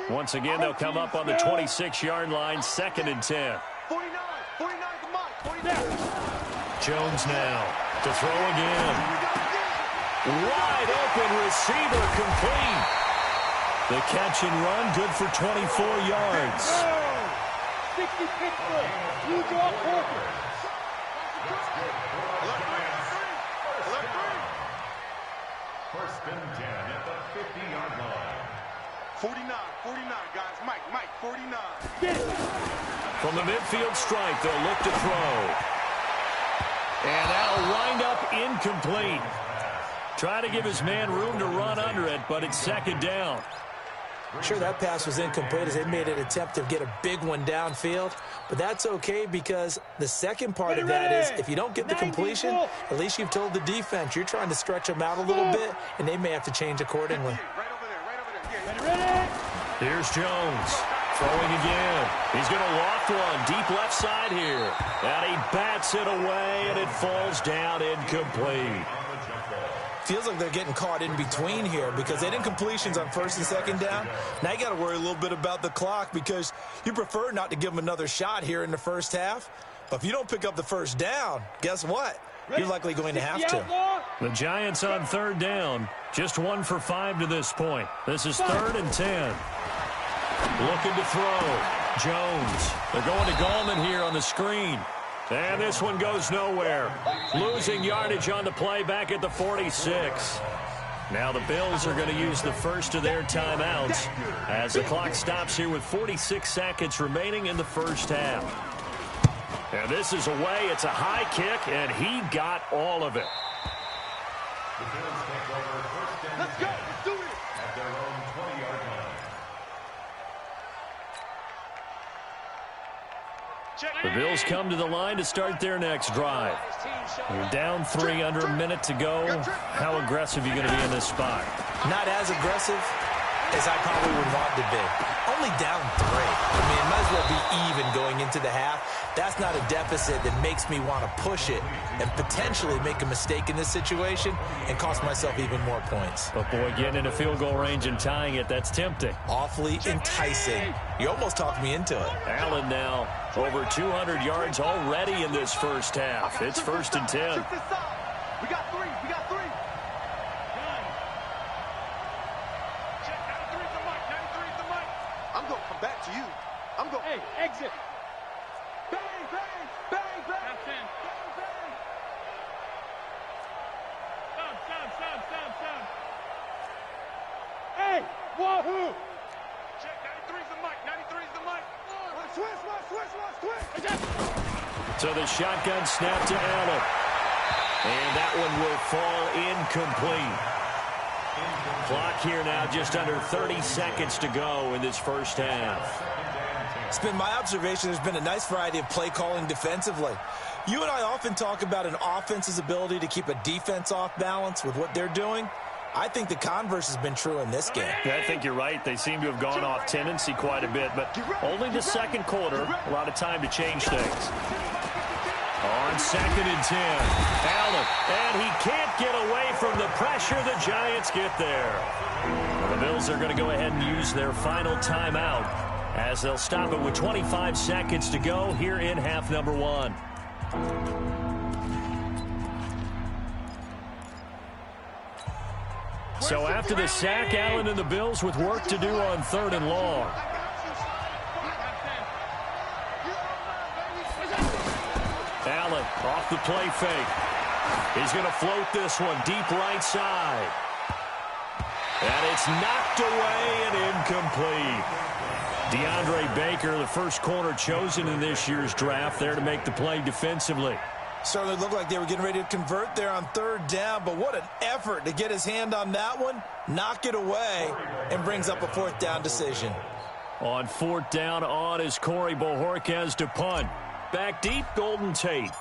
Once again, they'll come up on the 26-yard line, 2nd and 10. 49 the mark, 49. Jones now to throw again. Wide open receiver, complete. The catch and run, good for 24 yards. 60 Pittsburgh. You draw Porter. First and 10 at the 50-yard line. 49, guys. Mike, 49. From the midfield stripe, they'll look to throw. And that'll wind up incomplete. Try to give his man room to run under it, but it's 2nd down. Sure, that pass was incomplete as they made an attempt to get a big one downfield, but that's okay because the second part of that is if you don't get the completion, at least you've told the defense you're trying to stretch them out a little bit, and they may have to change accordingly. Here's Jones. Throwing again. He's going to loft one. Deep left side here. And he bats it away, and it falls down incomplete. Feels like they're getting caught in between here because they didn't completions on 1st and 2nd down. Now you got to worry a little bit about the clock because you prefer not to give them another shot here in the first half. But if you don't pick up the first down, guess what? You're likely going to have to. The Giants on 3rd down. Just 1 for 5 to this point. This is 3rd and 10. Looking to throw. Jones. They're going to Gallman here on the screen. And this one goes nowhere. Losing yardage on the play back at the 46. Now the Bills are going to use the first of their timeouts as the clock stops here with 46 seconds remaining in the first half. And this is away. It's a high kick, and he got all of it. The Bills take over 1st and 10 at their own 20-yard line. The Bills come to the line to start their next drive. You're down 3 under a minute to go. How aggressive are you going to be in this spot? Not as aggressive as I probably would want to be. only down 3. I mean, it might as well be even going into the half. That's not a deficit that makes me want to push it and potentially make a mistake in this situation and cost myself even more points. But, boy, getting into field goal range and tying it, that's tempting. Awfully enticing. You almost talked me into it. Allen now over 200 yards already in this first half. It's 1st and 10. We got 3. We got 3. Check 93's the mic. 93's the mic. I'm going to come back to you. I'm going. Hey, exit. Bang, bang, bang, bang. That's in. Bang, bang. Stop. Hey, wahoo. Check 93's the mic. 93's the mic. Switch. So the shotgun snap to Allen. And that one will fall incomplete. Clock here now just under 30 seconds to go in this first half. It's been my observation there's been a nice variety of play calling defensively. You and I often talk about an offense's ability to keep a defense off balance with what they're doing. I think the converse has been true in this game. Yeah, I think you're right. They seem to have gone off tendency quite a bit, but only the second quarter. A lot of time to change things. On 2nd and 10, Allen, and he can't get away from the pressure. The Giants get there. The Bills are going to go ahead and use their final timeout as they'll stop it with 25 seconds to go here in half number 1. So after the sack, Allen and the Bills with work to do on 3rd and long. Allen off the play fake. He's going to float this one deep right side. And it's knocked away and incomplete. DeAndre Baker, the first corner chosen in this year's draft, there to make the play defensively. Certainly looked like they were getting ready to convert there on 3rd down, but what an effort to get his hand on that one, knock it away, and brings up a 4th down decision. On 4th down on is Corey Bojorquez to punt. Back deep, Golden Tate.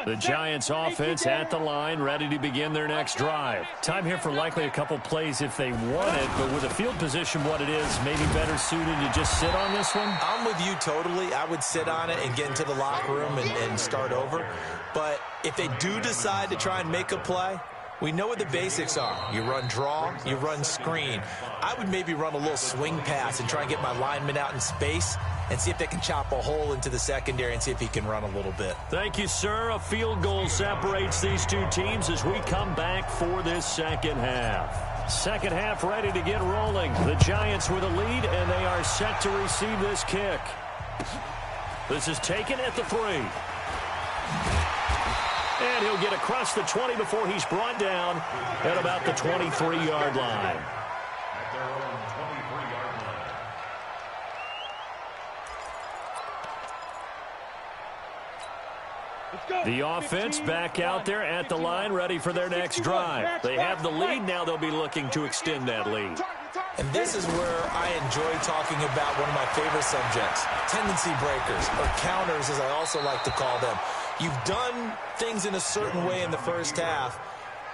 The Giants offense at the line, ready to begin their next drive. Time here for likely a couple plays if they want it, but with the field position what it is, maybe better suited to just sit on this one? I'm with you totally. I would sit on it and get into the locker room and start over. But if they do decide to try and make a play, we know what the basics are. You run draw, you run screen. I would maybe run a little swing pass and try and get my lineman out in space and see if they can chop a hole into the secondary and see if he can run a little bit. Thank you, sir. A field goal separates these two teams as we come back for this second half. Second half ready to get rolling. The Giants with a lead, and they are set to receive this kick. This is taken at the 3. And he'll get across the 20 before he's brought down at about the 23-yard line. At their own 23-yard line. The offense back out there at the line, ready for their next drive. They have the lead. Now they'll be looking to extend that lead. And this is where I enjoy talking about one of my favorite subjects, tendency breakers, or counters as I also like to call them. You've done things in a certain way in the first half,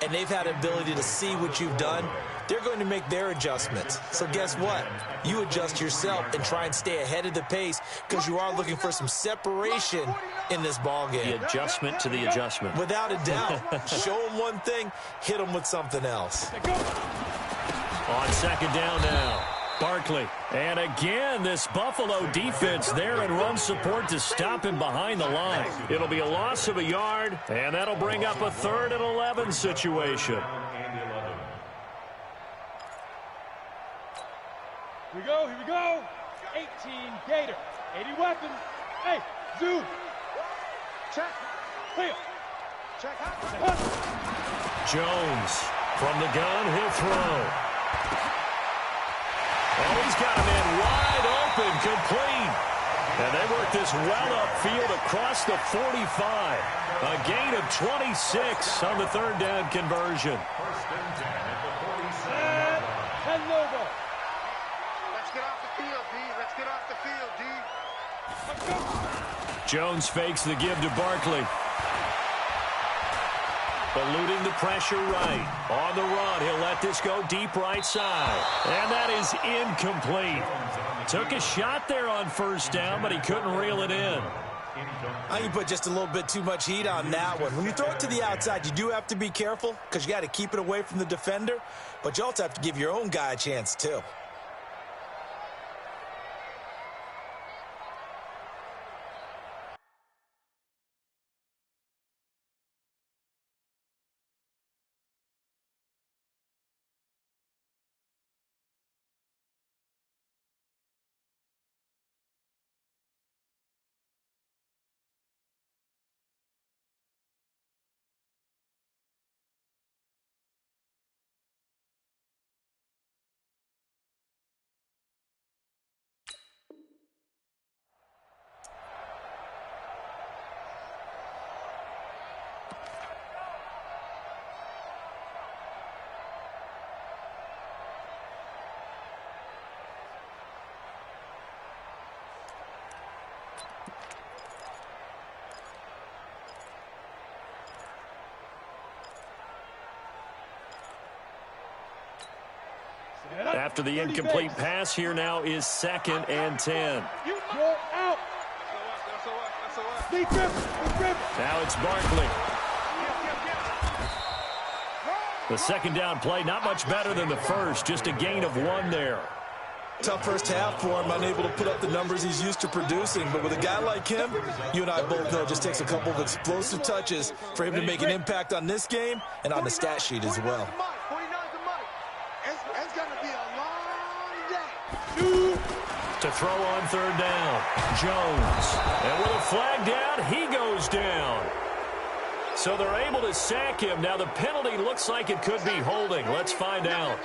and they've had an ability to see what you've done. They're going to make their adjustments. So guess what? You adjust yourself and try and stay ahead of the pace because you are looking for some separation in this ball game. The adjustment to the adjustment. Without a doubt. Show them one thing, hit them with something else. On second down now, Barkley. And again, this Buffalo defense there in run support to stop him behind the line. It'll be a loss of a yard, and that'll bring up a 3rd and 11 situation. Here we go. 18 Gator. 80 weapons. Hey, zoom. Check. Clear. Check. Jones from the gun, he'll throw. Oh, he's got a man wide open, complete. And they work this well upfield across the 45. A gain of 26 on the 3rd down conversion. And logo. Let's get off the field, D. Let's get off the field, D. Let's go. Jones fakes the give to Barkley. Eluding the pressure right. On the run, he'll let this go deep right side. And that is incomplete. Took a shot there on first down, but he couldn't reel it in. I think you put just a little bit too much heat on that one. When you throw it to the outside, you do have to be careful because you got to keep it away from the defender, but you also have to give your own guy a chance too. After the incomplete pass, here now is 2nd and 10. You're out. Now it's Barkley. The second down play, not much better than the first, just a gain of 1 there. Tough first half for him, unable to put up the numbers he's used to producing. But with a guy like him, you and I both know it just takes a couple of explosive touches for him to make an impact on this game and on the stat sheet as well. It's going to be a long day. To throw on 3rd down, Jones. And with a flag down, he goes down. So they're able to sack him. Now the penalty looks like it could be holding. Let's find out.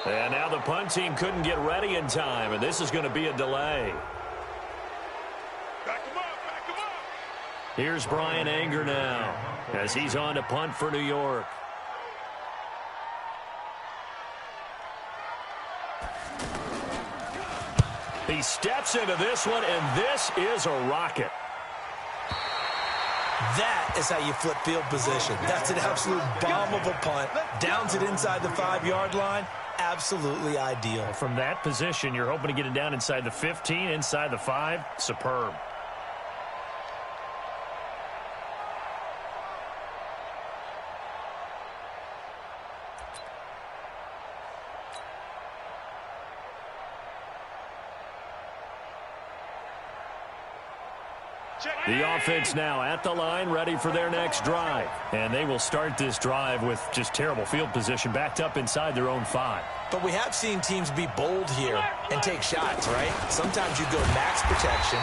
And now the punt team couldn't get ready in time, and this is going to be a delay. Back him up, back him up. Here's Brian Anger now as he's on to punt for New York. He steps into this one, and this is a rocket. That is how you flip field position. That's an absolute bomb of a punt. Downs it inside the 5-yard line. Absolutely ideal. From that position, you're hoping to get it down inside the 15, inside the 5. Superb. The offense now at the line, ready for their next drive. And they will start this drive with just terrible field position, backed up inside their own 5. But we have seen teams be bold here and take shots, right? Sometimes you go max protection,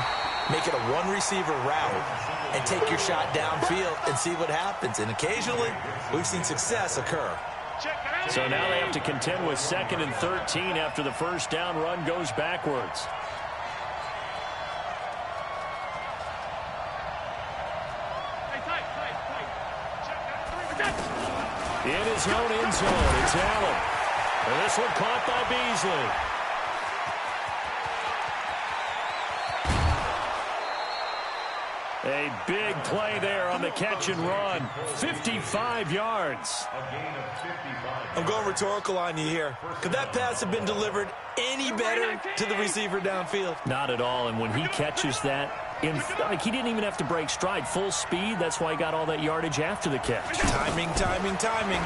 make it a one-receiver route, and take your shot downfield and see what happens. And occasionally, we've seen success occur. So now they have to contend with 2nd and 13 after the first down run goes backwards. In his own end zone, it's Allen. And this one caught by Beasley. A big play there on the catch and run. 55 yards. I'm going rhetorical on you here. Could that pass have been delivered any better to the receiver downfield? Not at all, and when he catches that, he didn't even have to break stride. Full speed, that's why he got all that yardage after the catch. Timing, timing, timing.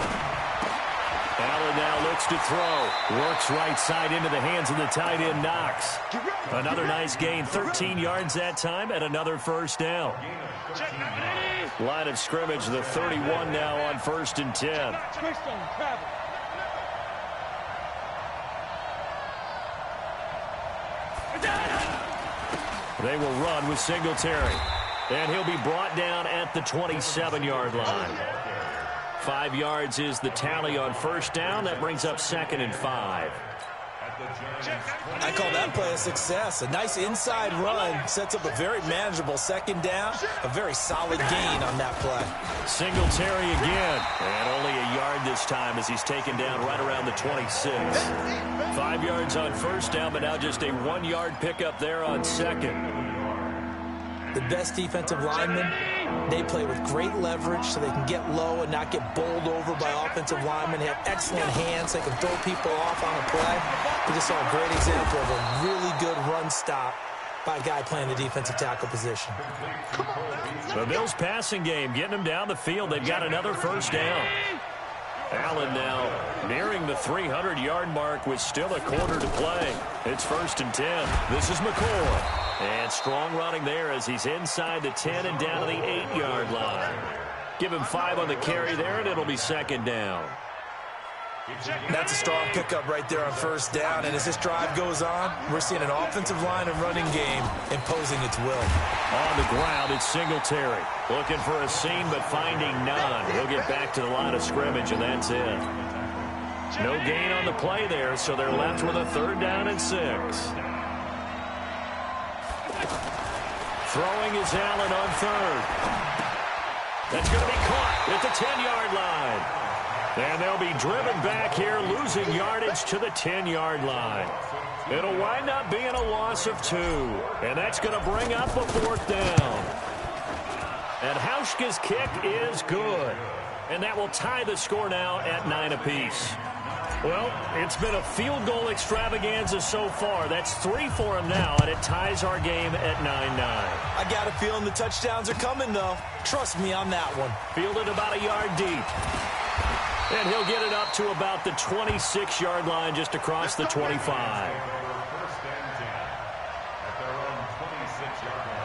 Allen now looks to throw. Works right side into the hands of the tight end, Knox. Another nice gain, 13 yards that time, and another first down. Line of scrimmage, the 31 now on 1st and 10. They will run with Singletary. And he'll be brought down at the 27-yard line. 5 yards is the tally on first down. That brings up 2nd and 5. I call that play a success. A nice inside run sets up a very manageable 2nd down. A very solid gain on that play. Singletary again. And only a yard this time as he's taken down right around the 26. 5 yards on first down, but now just a 1-yard pickup there on 2nd. The best defensive linemen, they play with great leverage so they can get low and not get bowled over by offensive linemen. They have excellent hands. They can throw people off on a play. We just saw a great example of a really good run stop by a guy playing the defensive tackle position. The Bills passing game getting them down the field. They've got another first down. Allen now nearing the 300-yard mark with still a quarter to play. It's 1st and 10. This is McCoy. And strong running there as he's inside the 10 and down to the 8-yard line. Give him 5 on the carry there, and it'll be 2nd down. That's a strong pickup right there on first down. And as this drive goes on, we're seeing an offensive line and running game imposing its will. On the ground, it's Singletary. Looking for a seam, but finding none. He'll get back to the line of scrimmage, and that's it. No gain on the play there, so they're left with a 3rd down and 6. Throwing is Allen on 3rd. That's going to be caught at the 10-yard line. And they'll be driven back here, losing yardage to the 10-yard line. It'll wind up being a loss of 2. And that's going to bring up a 4th down. And Hauschka's kick is good. And that will tie the score now at 9 apiece. Well, it's been a field goal extravaganza so far. That's 3 for him now, and it ties our game at 9-9. I got a feeling the touchdowns are coming, though. Trust me on that one. Fielded about a yard deep. And he'll get it up to about the 26-yard line just across the 25. First and 10 at their own 26-yard line.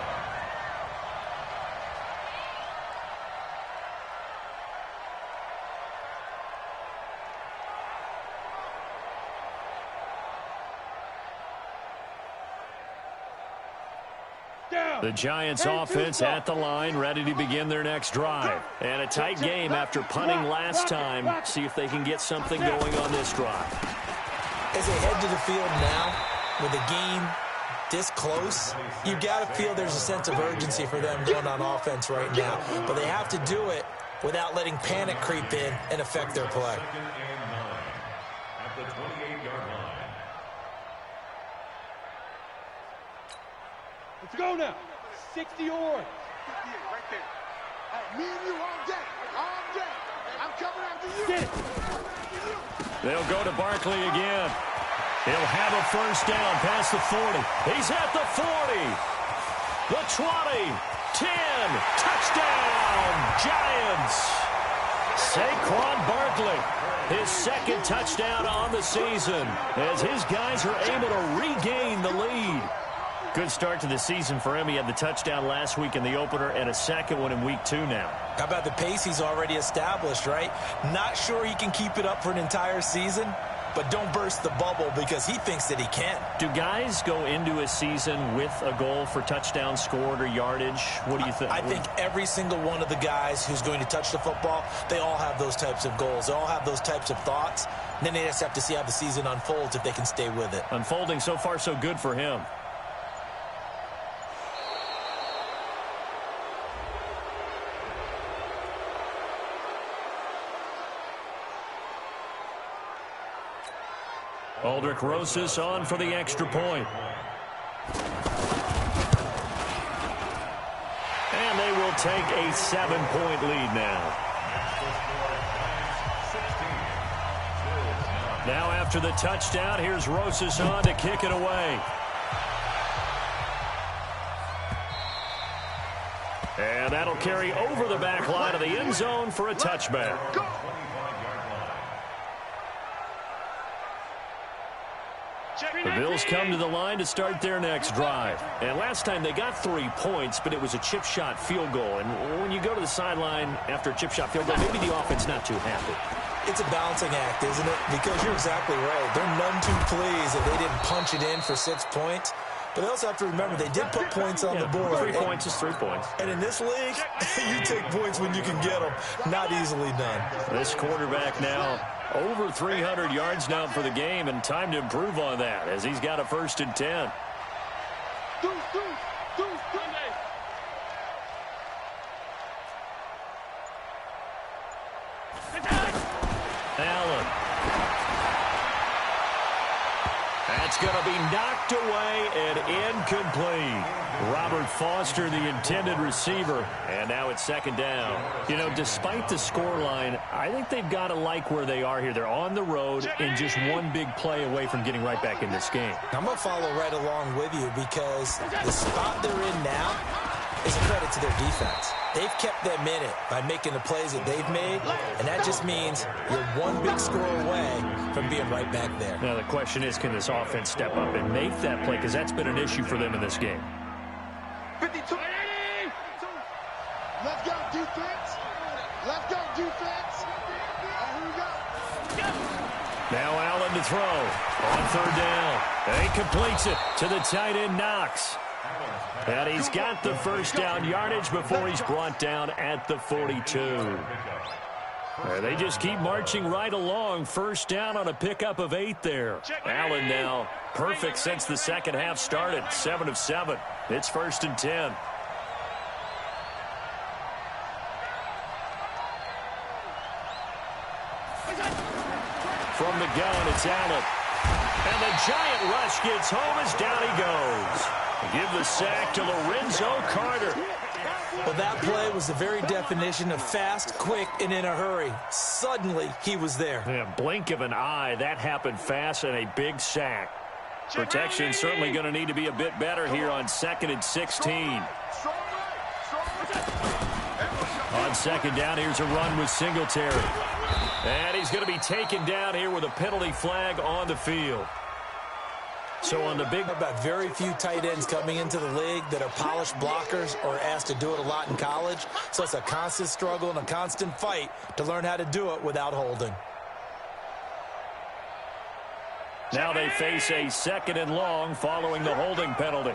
The Giants offense at the line, ready to begin their next drive. And a tight game after punting last time. See if they can get something going on this drive. As they head to the field now, with the game this close, you've got to feel there's a sense of urgency for them going on offense right now. But they have to do it without letting panic creep in and affect their play. 2nd and 9 at the 28-yard line. Let's go now. 60 yards. Right there. Hey, me and you all day. All day. I'm coming after you. Get it. They'll go to Barkley again. He'll have a first down past the 40. He's at the 40. The 20. 10. Touchdown, Giants. Saquon Barkley. His 2nd touchdown on the season as his guys are able to regain the lead. Good start to the season for him. He had the touchdown last week in the opener and a 2nd one in week 2 now. How about the pace he's already established, right? Not sure he can keep it up for an entire season, but don't burst the bubble because he thinks that he can. Do guys go into a season with a goal for touchdown scored or yardage? What do you think? I think every single one of the guys who's going to touch the football, they all have those types of goals. They all have those types of thoughts. And then they just have to see how the season unfolds if they can stay with it. Unfolding so far so good for him. Aldrich Rosas on for the extra point. And they will take a 7-point lead now. Now after the touchdown, here's Rosas on to kick it away. And that'll carry over the back line of the end zone for a touchback. The Bills come to the line to start their next drive. And last time they got 3 points, but it was a chip shot field goal. And when you go to the sideline after a chip shot field goal, maybe the offense not too happy. It's a balancing act, isn't it? Because you're exactly right. They're none too pleased that they didn't punch it in for 6 points. But they also have to remember they did put points on the board. 3 points is 3 points. And in this league, you take points when you can get them. Not easily done. This quarterback now over 300 yards now for the game, and time to improve on that as he's got a 1st and 10. Allen. That's going to be knocked away and incomplete. Robert Foster, the intended receiver, and now it's 2nd down. You know, despite the scoreline, I think they've got to like where they are here. They're on the road and just one big play away from getting right back in this game. I'm going to follow right along with you because the spot they're in now is a credit to their defense. They've kept them in it by making the plays that they've made, and that just means you're one big score away from being right back there. Now, the question is, can this offense step up and make that play? Because that's been an issue for them in this game. 52. Let's go, defense. Let's go, defense. Here we go. Now Allen to throw on 3rd down. And he completes it to the tight end, Knox. And he's got the 1st down yardage before he's brought down at the 42. They just keep marching right along. 1st down on a pickup of 8 there. Allen now perfect since the second half started. 7 of 7. It's 1st and 10. From the gun, it's Allen. And the giant rush gets home as down he goes. Give the sack to Lorenzo Carter. Well, that play was the very definition of fast, quick, and in a hurry. Suddenly, he was there. Yeah, blink of an eye, that happened fast, and a big sack. Protection certainly going to need to be a bit better here on 2nd and 16. On 2nd down, here's a run with Singletary. And he's going to be taken down here with a penalty flag on the field. So on the big... About very few tight ends coming into the league that are polished blockers or asked to do it a lot in college. So it's a constant struggle and a constant fight to learn how to do it without holding. Now they face a 2nd and long following the holding penalty.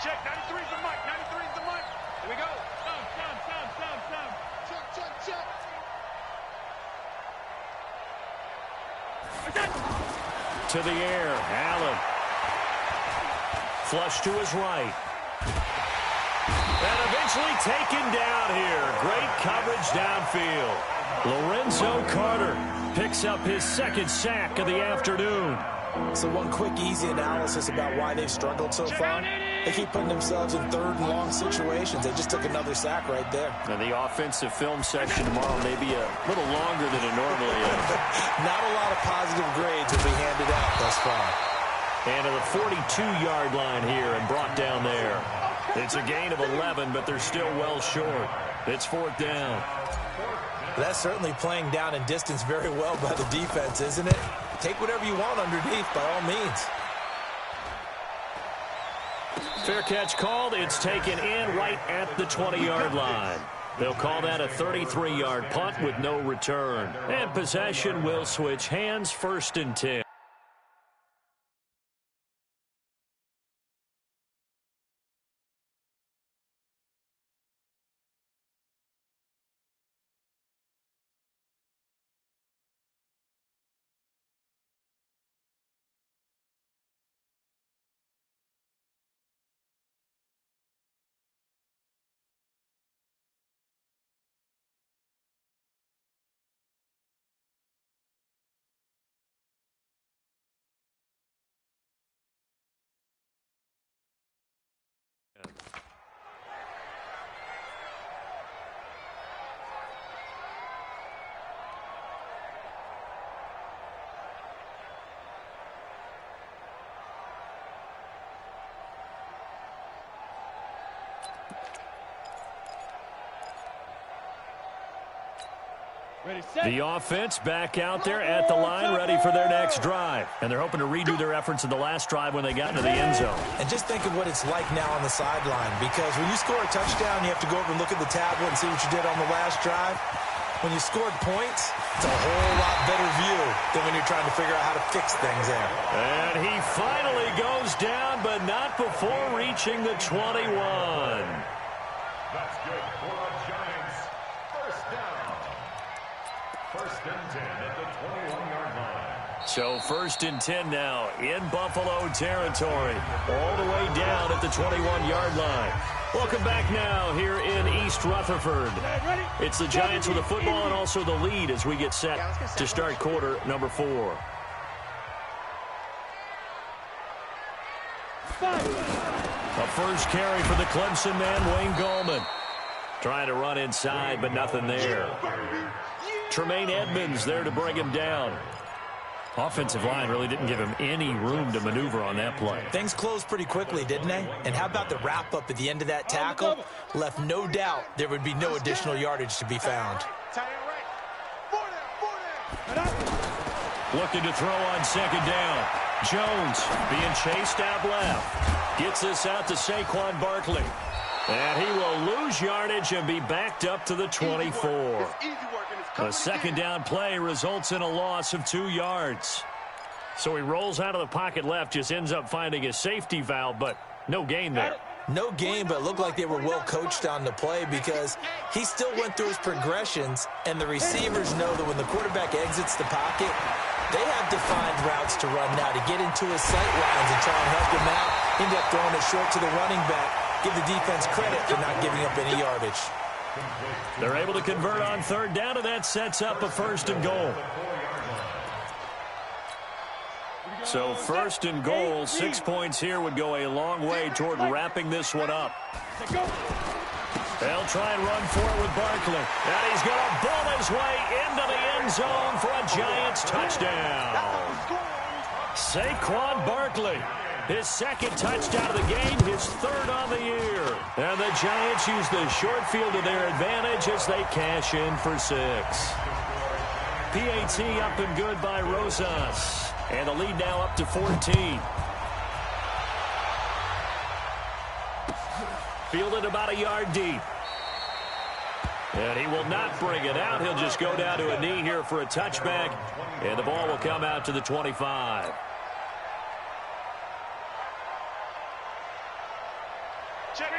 Check, 93 is the mic, 93 is the mic. Here we go. Stop. Check. To the air, Allen. Flush to his right. And eventually taken down here. Great coverage downfield. Lorenzo Carter picks up his 2nd sack of the afternoon. So one quick, easy analysis about why they've struggled so far. They keep putting themselves in 3rd and long situations. They just took another sack right there. And the offensive film session tomorrow may be a little longer than it normally is. Not a lot of positive grades will be handed out thus far. And to the 42-yard line here and brought down there. It's a gain of 11, but they're still well short. It's 4th down. That's certainly playing down in distance very well by the defense, isn't it? Take whatever you want underneath, by all means. Fair catch called. It's taken in right at the 20-yard line. They'll call that a 33-yard punt with no return. And possession will switch hands, 1st and 10. The offense back out there at the line, ready for their next drive. And they're hoping to redo their efforts in the last drive when they got into the end zone. And just think of what it's like now on the sideline, because when you score a touchdown, you have to go over and look at the tablet and see what you did on the last drive. When you scored points, it's a whole lot better view than when you're trying to figure out how to fix things there. And he finally goes down, but not before reaching the 21. That's good for the Giants. First down. First and 10 at the 21-yard line. So 1st and 10 now in Buffalo territory, all the way down at the 21-yard line. Welcome back now here in East Rutherford. It's the Giants with the football and also the lead as we get set to start quarter number 4. A first carry for the Clemson man, Wayne Gallman. Trying to run inside, but nothing there. Tremaine Edmonds there to bring him down. Offensive line really didn't give him any room to maneuver on that play. Things closed pretty quickly, didn't they? And how about the wrap-up at the end of that tackle? Left no doubt there would be no additional yardage to be found. Looking to throw on 2nd down. Jones being chased out left. Gets this out to Saquon Barkley. And he will lose yardage and be backed up to the 24. The 2nd down play results in a loss of 2 yards. So he rolls out of the pocket left, just ends up finding a safety valve, but no gain there. No gain, but it looked like they were well coached on the play because he still went through his progressions, and the receivers know that when the quarterback exits the pocket, they have defined routes to run now to get into his sight lines and try and help him out. End up throwing it short to the running back. Give the defense credit for not giving up any yardage. They're able to convert on 3rd down, and that sets up a 1st and goal. So 1st and goal, 6 points here would go a long way toward wrapping this one up. They'll try and run for it with Barkley. And he's going to bull his way into the end zone for a Giants touchdown. Saquon Barkley. His 2nd touchdown of the game, his 3rd on the year. And the Giants use the short field to their advantage as they cash in for 6. PAT up and good by Rosas. And the lead now up to 14. Fielded about a yard deep. And he will not bring it out. He'll just go down to a knee here for a touchback. And the ball will come out to the 25.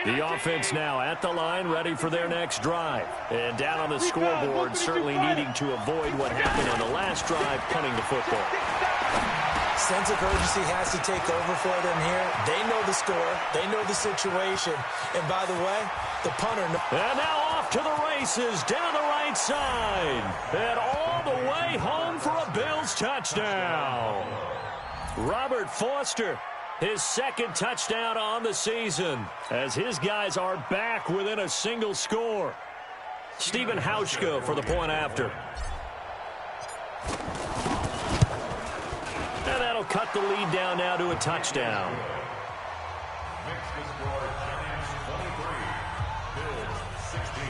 The offense now at the line, ready for their next drive. And down on the scoreboard, certainly needing to avoid what happened on the last drive, punting the football. Sense of urgency has to take over for them here. They know the score. They know the situation. And by the way, the punter... And now off to the races, down the right side. And all the way home for a Bills touchdown. Robert Foster. His 2nd touchdown on the season as his guys are back within a single score. Stephen Hauschka for the point after. And that'll cut the lead down now to a touchdown. Makes the score Giants 23, Bills 16.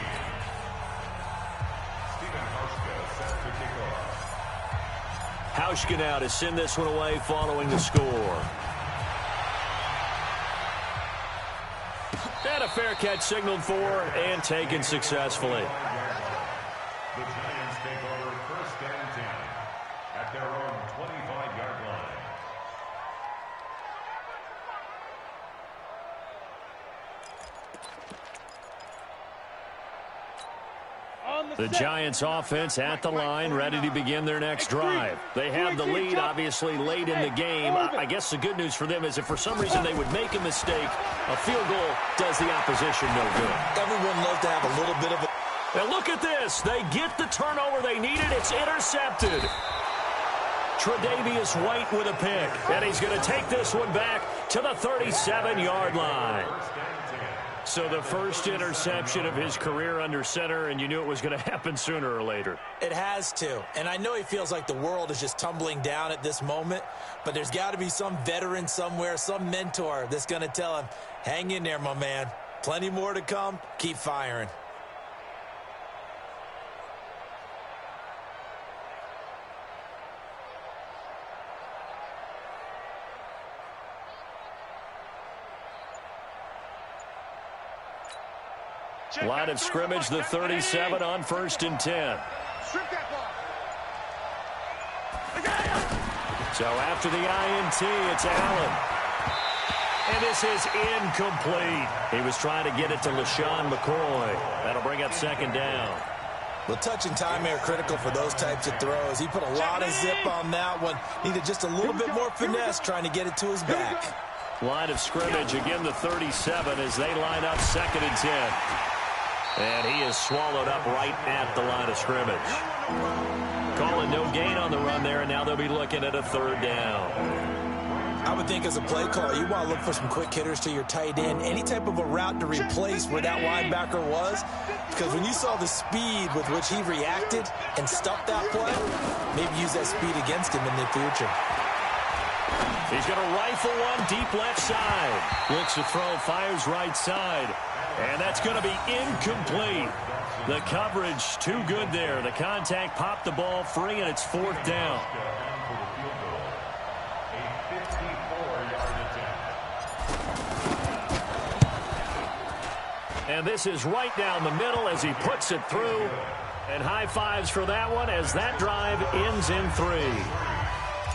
Stephen Hauschka set to kick off. Hauschka now to send this one away following the score. And a fair catch signaled for and taken successfully. The Giants take over 1st and 10 at their own 25-yard line. The Giants offense at the line, ready to begin their next drive. They have the lead, obviously, late in the game. I guess the good news for them is if for some reason they would make a mistake, a field goal does the opposition no good. Everyone loves to have a little bit of a... And look at this. They get the turnover they needed. It's intercepted. Tre'Davious White with a pick. And he's going to take this one back to the 37-yard line. So the first interception of his career under center, and you knew it was going to happen sooner or later. It has to. And I know he feels like the world is just tumbling down at this moment, but there's got to be some veteran somewhere, some mentor that's going to tell him, hang in there, my man. Plenty more to come. Keep firing. Line of scrimmage, the 37 on 1st and 10. So after the INT, it's Allen. And this is incomplete. He was trying to get it to LaShawn McCoy. That'll bring up 2nd down. Well, touch and timing are critical for those types of throws. He put a lot of zip on that one. Needed just a little bit more finesse trying to get it to his back. Line of scrimmage, again the 37 as they line up 2nd and 10. And he is swallowed up right at the line of scrimmage. Calling no gain on the run there, and now they'll be looking at a 3rd down. I would think as a play caller, you want to look for some quick hitters to your tight end. Any type of a route to replace where that linebacker was. Because when you saw the speed with which he reacted and stuffed that play, maybe use that speed against him in the future. He's going to rifle one deep left side. Looks to throw, fires right side. And that's going to be incomplete. The coverage too good there. The contact popped the ball free, and it's 4th down. And this is right down the middle as he puts it through. And high fives for that one as that drive ends in 3.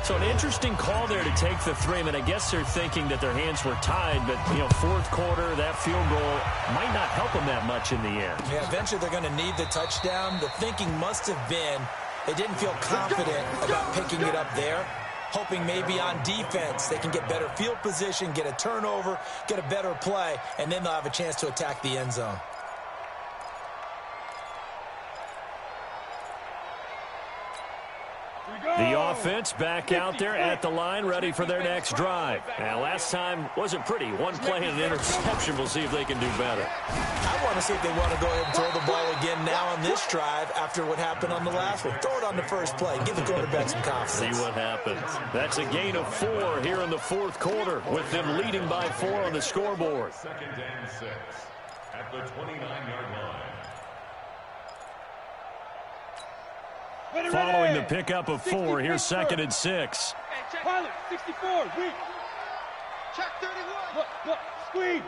So an interesting call there to take the 3. I mean, I guess they're thinking that their hands were tied, but, 4th quarter, that field goal might not help them that much in the end. Yeah, eventually they're going to need the touchdown. The thinking must have been they didn't feel confident about picking it up there, hoping maybe on defense they can get better field position, get a turnover, get a better play, and then they'll have a chance to attack the end zone. The offense back out there at the line, ready for their next drive. Now, last time wasn't pretty. One play and an interception. We'll see if they can do better. I want to see if they want to go ahead and throw the ball again now on this drive after what happened on the last one. Throw it on the first play. Give the quarterback some confidence. See what happens. That's a gain of 4 here in the 4th quarter, with them leading by 4 on the scoreboard. 2nd and 6 at the 29-yard line. Following the pickup of 4, here's 2nd and 6. Pilot, 64, weak. Check 31. Look, squeeze.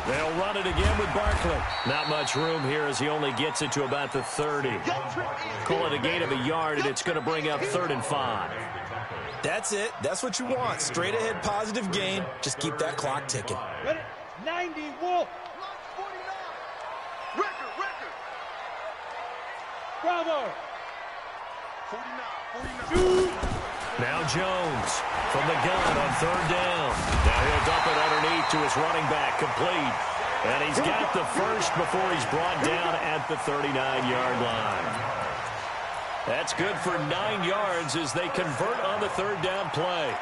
They'll run it again with Barkley. Not much room here as he only gets it to about the 30. Call it a gain of a yard, and it's going to bring up 3rd and 5. That's it. That's what you want. Straight ahead positive gain. Just keep that clock ticking. 90, Wolf. Bravo! 49. Now Jones from the gun on 3rd down. Now he'll dump it underneath to his running back, complete. And he's got the first before he's brought down at the 39-yard line. That's good for 9 yards as they convert on the 3rd down play.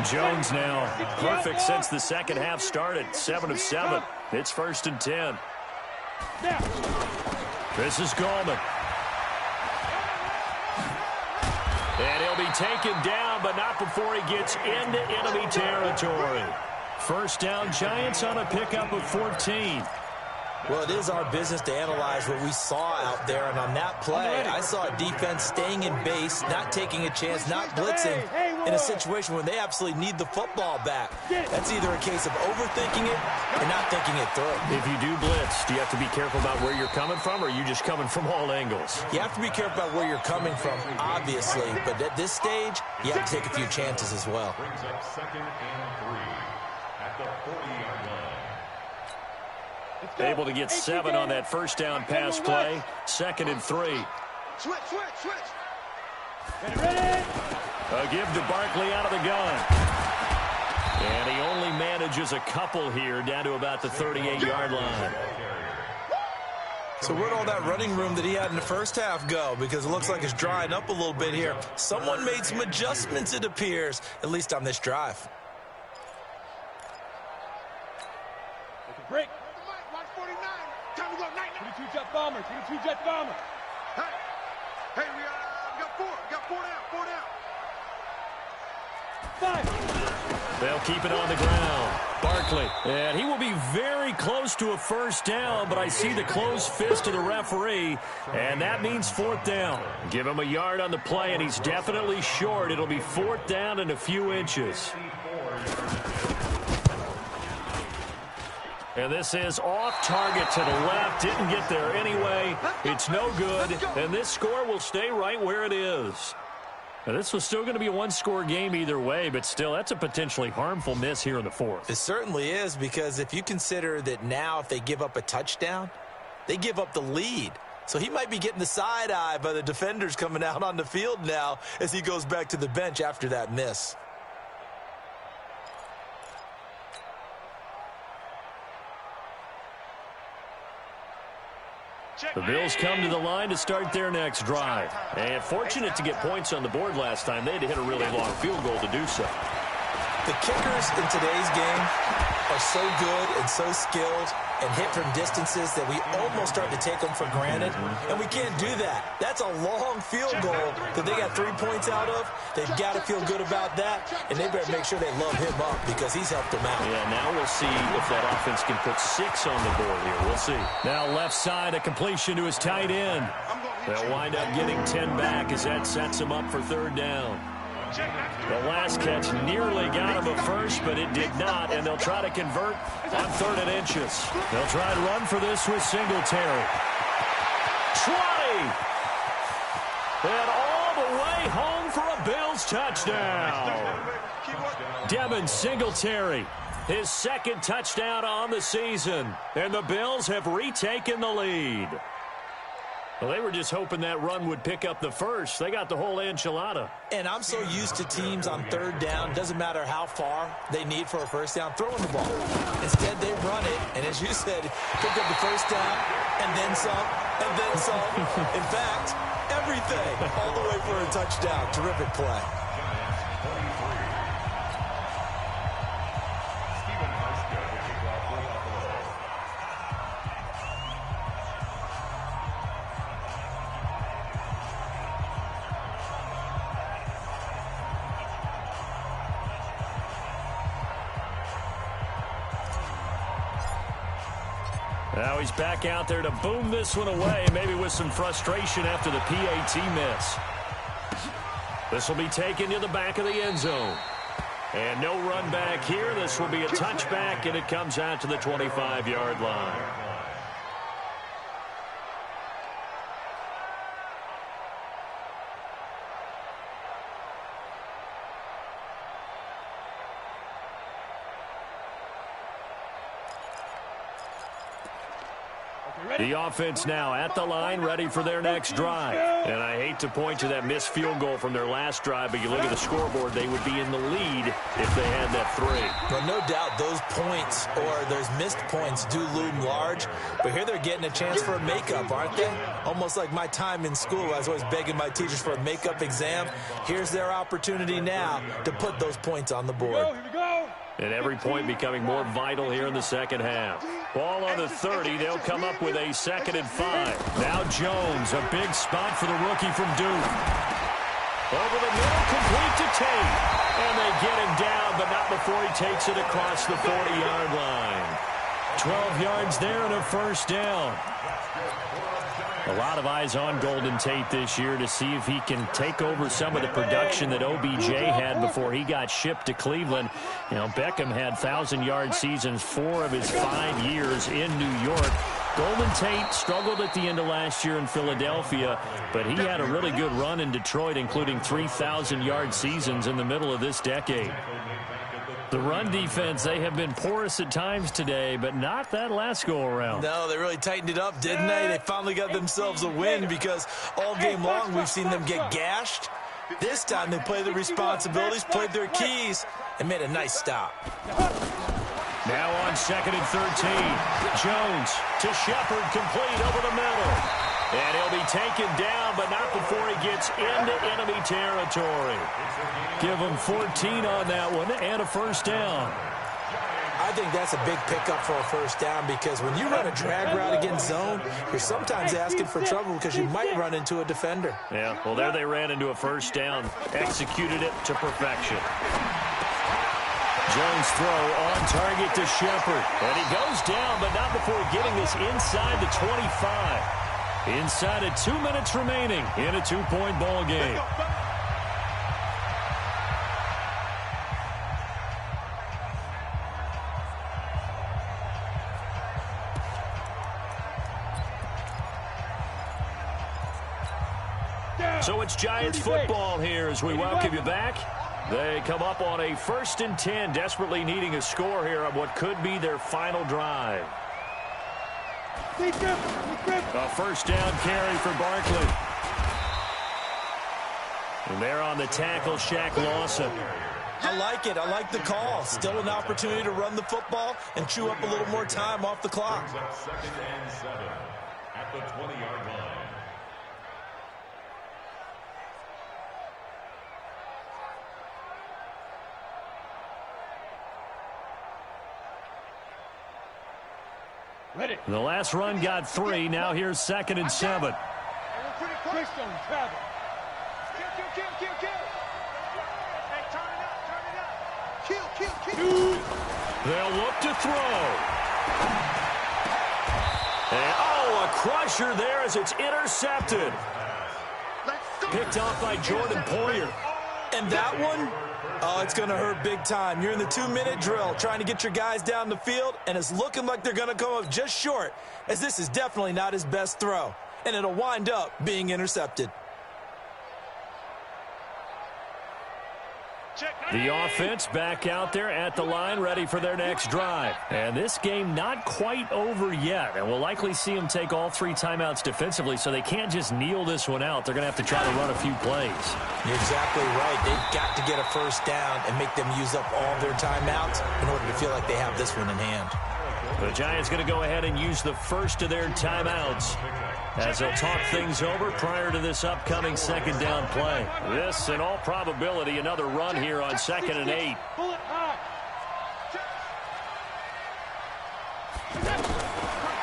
Jones now perfect since the second half started. 7 of 7. It's 1st and 10. This is Gallman. And he'll be taken down, but not before he gets into enemy territory. 1st down, Giants on a pickup of 14. Well, it is our business to analyze what we saw out there, and on that play, I saw a defense staying in base, not taking a chance, not blitzing in a situation where they absolutely need the football back. That's either a case of overthinking it or not thinking it through. If you do blitz, do you have to be careful about where you're coming from, or are you just coming from all angles? You have to be careful about where you're coming from, obviously, but at this stage, you have to take a few chances as well. Brings up 2nd and 3 at the 40-yard line. Able to get 7 on that 1st down pass play. 2nd and 3. Switch. A give to Barkley out of the gun. And he only manages a couple here down to about the 38-yard line. So where'd all that running room that he had in the first half go? Because it looks like it's drying up a little bit here. Someone made some adjustments, it appears, at least on this drive. Break. 22-jet bomber. 22-jet bomber. Hey, we got 4. We got 4 down. 5. They'll keep it on the ground. Barkley. And he will be very close to a 1st down, but I see the closed fist of the referee, and that means 4th down. Give him a yard on the play, and he's definitely short. It'll be 4th down and a few inches. And this is off target to the left. Didn't get there anyway. It's no good. And this score will stay right where it is. Now, this was still going to be a one-score game either way, but still, that's a potentially harmful miss here in the fourth. It certainly is, because if you consider that now if they give up a touchdown, they give up the lead. So he might be getting the side eye by the defenders coming out on the field now as he goes back to the bench after that miss. The Bills come to the line to start their next drive. And fortunate to get points on the board last time. They had to hit a really long field goal to do so. The kickers in today's game are so good and so skilled and hit from distances that we almost start to take them for granted, and we can't do that. That's a long field goal that they got 3 points out of. They've got to feel good about that, and they better make sure they love him up because he's helped them out. Yeah, now we'll see if that offense can put 6 on the board here. We'll see. Now left side, a completion to his tight end. They'll wind up getting 10 back as that sets him up for third down. The last catch nearly got him a first, but it did not, and they'll try to convert on 3rd and inches. They'll try and run for this with Singletary. 20! And all the way home for a Bills touchdown. Devin Singletary, his 2nd touchdown on the season, and the Bills have retaken the lead. Well, they were just hoping that run would pick up the first. They got the whole enchilada. And I'm so used to teams on 3rd down, doesn't matter how far they need for a first down, throwing the ball. Instead, they run it, and as you said, pick up the first down, and then some, and then some. In fact, everything, all the way for a touchdown. Terrific play. Now he's back out there to boom this one away, maybe with some frustration after the PAT miss. This will be taken to the back of the end zone. And no run back here. This will be a touchback, and it comes out to the 25-yard line. The offense now at the line, ready for their next drive. And I hate to point to that missed field goal from their last drive, but you look at the scoreboard, they would be in the lead if they had that 3. Well, no doubt those points or those missed points do loom large, but here they're getting a chance for a makeup, aren't they? Almost like my time in school. I was always begging my teachers for a makeup exam. Here's their opportunity now to put those points on the board. Here we go. And every point becoming more vital here in the second half. Ball on the 30. They'll come up with a 2nd and 5. Now Jones, a big spot for the rookie from Duke. Over the middle, complete to Tate. And they get him down, but not before he takes it across the 40-yard line. 12 yards there and a first down. A lot of eyes on Golden Tate this year to see if he can take over some of the production that OBJ had before he got shipped to Cleveland. You know, Beckham had 1,000-yard seasons 4 of his 5 years in New York. Golden Tate struggled at the end of last year in Philadelphia, but he had a really good run in Detroit, including 3,000-yard seasons in the middle of this decade. The run defense, they have been porous at times today, but not that last go-around. No, they really tightened it up, didn't they? They finally got themselves a win because all game long we've seen them get gashed. This time they played the responsibilities, played their keys, and made a nice stop. Now on 2nd and 13. Jones to Shepard, complete over the middle. And he'll be taken down, but not before he gets into enemy territory. Give him 14 on that one and a first down. I think that's a big pickup for a first down because when you run a drag route against zone, you're sometimes asking for trouble because you might run into a defender. Yeah, well, there they ran into a first down, executed it to perfection. Jones throw on target to Shepard. And he goes down, but not before getting this inside the 25. Inside of 2 minutes remaining in a 2-point ball game. So it's Giants football here as we welcome you back. They come up on a 1st and 10, desperately needing a score here on what could be their final drive. A first down carry for Barkley. And they're on the tackle, Shaq Lawson. I like it. I like the call. Still an opportunity to run the football and chew up a little more time off the clock. 2nd and 7 at the 20-yard line. Ready. The last run got 3. Now here's 2nd and 7. They'll look to throw. And, a crusher there as it's intercepted. Picked off by Jordan Poyer. And that one, it's going to hurt big time. You're in the 2-minute drill trying to get your guys down the field, and it's looking like they're going to come up just short, as this is definitely not his best throw, and it'll wind up being intercepted. The offense back out there at the line, ready for their next drive. And this game not quite over yet, and we'll likely see them take all 3 timeouts defensively, so they can't just kneel this one out. They're going to have to try to run a few plays. You're exactly right. They've got to get a first down and make them use up all their timeouts in order to feel like they have this one in hand. The Giants going to go ahead and use the first of their timeouts as they'll talk things over prior to this upcoming 2nd down play. This, in all probability, another run here on 2nd and 8.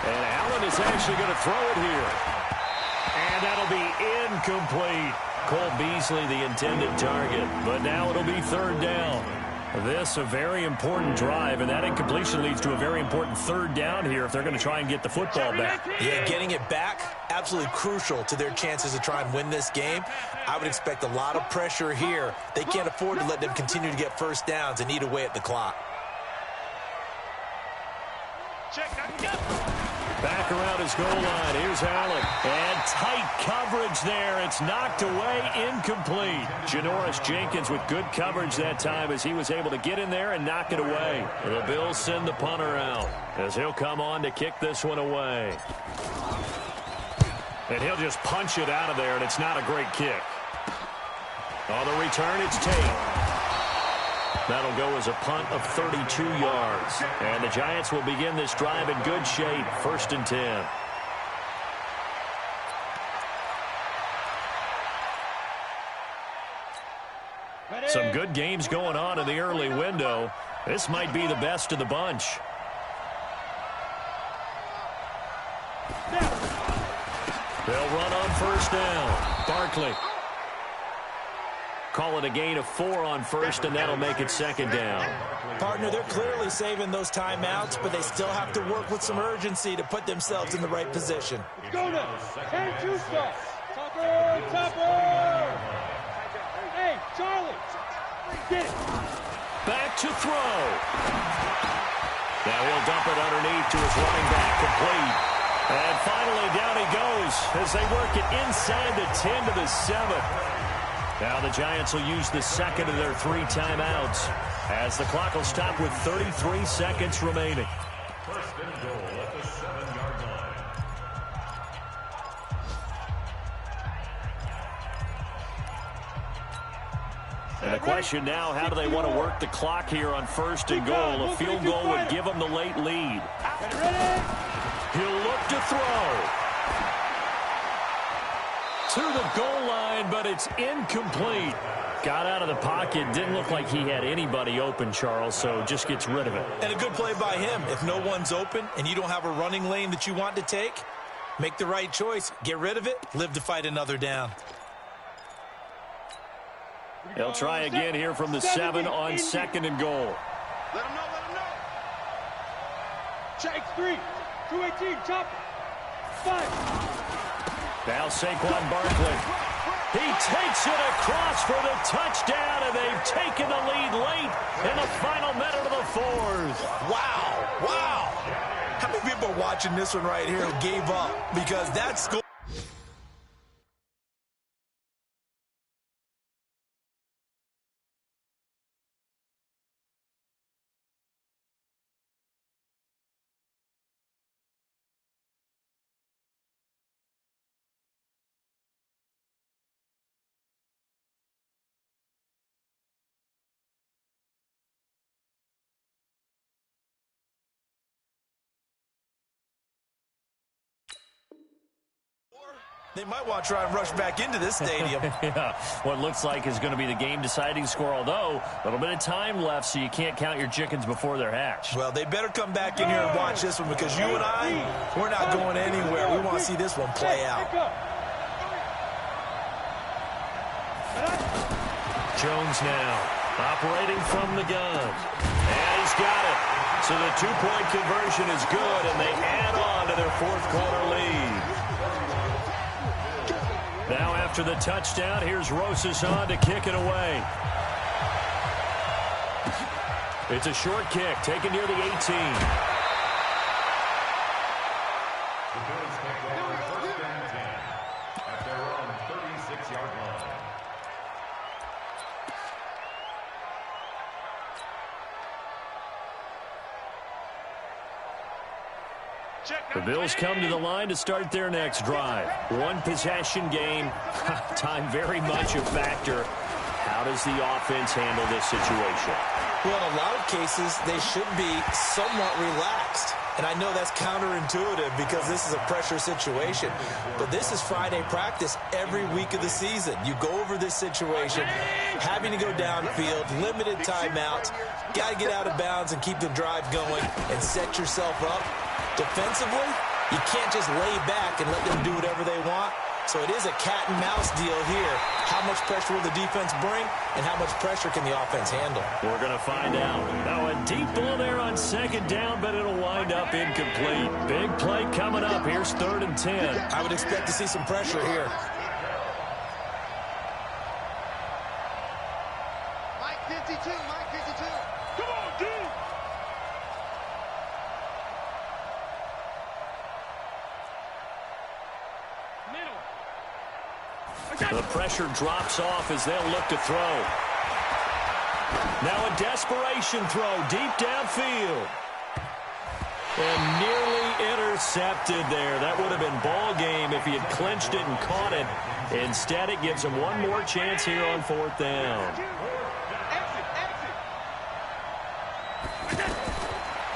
And Allen is actually going to throw it here. And that'll be incomplete. Cole Beasley, the intended target. But now it'll be 3rd down. This a very important drive, and that incompletion leads to a very important 3rd down here if they're going to try and get the football back. Yeah, getting it back, absolutely crucial to their chances to try and win this game. I would expect a lot of pressure here. They can't afford to let them continue to get first downs and eat away at the clock. Back around his goal line. Here's Allen. And tight coverage there. It's knocked away, incomplete. Janoris Jenkins with good coverage that time as he was able to get in there and knock it away. The Bills send the punter out as he'll come on to kick this one away. And he'll just punch it out of there, and it's not a great kick. On the return, it's Tate. That'll go as a punt of 32 yards. And the Giants will begin this drive in good shape. 1st and 10. Some good games going on in the early window. This might be the best of the bunch. They'll run on 1st down. Barkley. Call it a gain of 4 on 1st, and that'll make it 2nd down. Partner, they're clearly saving those timeouts, but they still have to work with some urgency to put themselves in the right position. Go now. 10-2 stuff. Topper. Hey, Charlie. Get it. Back to throw. Now he'll dump it underneath to his running back, complete. And finally down he goes as they work it inside the 10 to the 7. Now the Giants will use the 2nd of their 3 timeouts as the clock will stop with 33 seconds remaining. 1st and goal at the 7-yard line. And the question now, how do they want to work the clock here on 1st and goal? A field goal would give them the late lead. He'll look to throw. To the goal line, but it's incomplete. Got out of the pocket. Didn't look like he had anybody open, Charles, so just gets rid of it. And a good play by him. If no one's open and you don't have a running lane that you want to take, make the right choice. Get rid of it. Live to fight another down. They'll try again here from the 7 on 2nd and goal. Let him know. Check 3. 218. Chop. 5. Now Saquon Barkley. He takes it across for the touchdown, and they've taken the lead late in the final minute of the 4th. Wow. How many people are watching this one right here who gave up? Because that score They might want to try and rush back into this stadium. Yeah, what looks like is going to be the game-deciding score, although a little bit of time left, so you can't count your chickens before they're hatched. Well, they better come back in here and watch this one, because you and I, we're not going anywhere. We want to see this one play out. Jones now operating from the gun. And he's got it. So the two-point conversion is good, and they add on to their fourth-quarter lead. Now after the touchdown, here's RZSL to kick it away. It's a short kick, taken near the 18. The Bills take over first and 10 at their own 36-yard line. The Bills come to the line to start their next drive. One possession game. Time very much a factor. How does the offense handle this situation? Well, in a lot of cases, they should be somewhat relaxed. And I know that's counterintuitive because this is a pressure situation. But this is Friday practice every week of the season. You go over this situation, having to go downfield, limited timeouts, got to get out of bounds and keep the drive going and set yourself up. Defensively, you can't just lay back and let them do whatever they want. So it is a cat and mouse deal here. How much pressure will the defense bring, and how much pressure can the offense handle? We're going to find out. Now a deep ball there on second down, but it'll wind up incomplete. Big play coming up. Here's 3rd and 10. I would expect to see some pressure here. Mike 52, Mike 52. Come on, dude. The pressure drops off as they'll look to throw. Now a desperation throw deep downfield. And nearly intercepted there. That would have been ball game if he had clinched it and caught it. Instead, it gives him one more chance here on 4th down.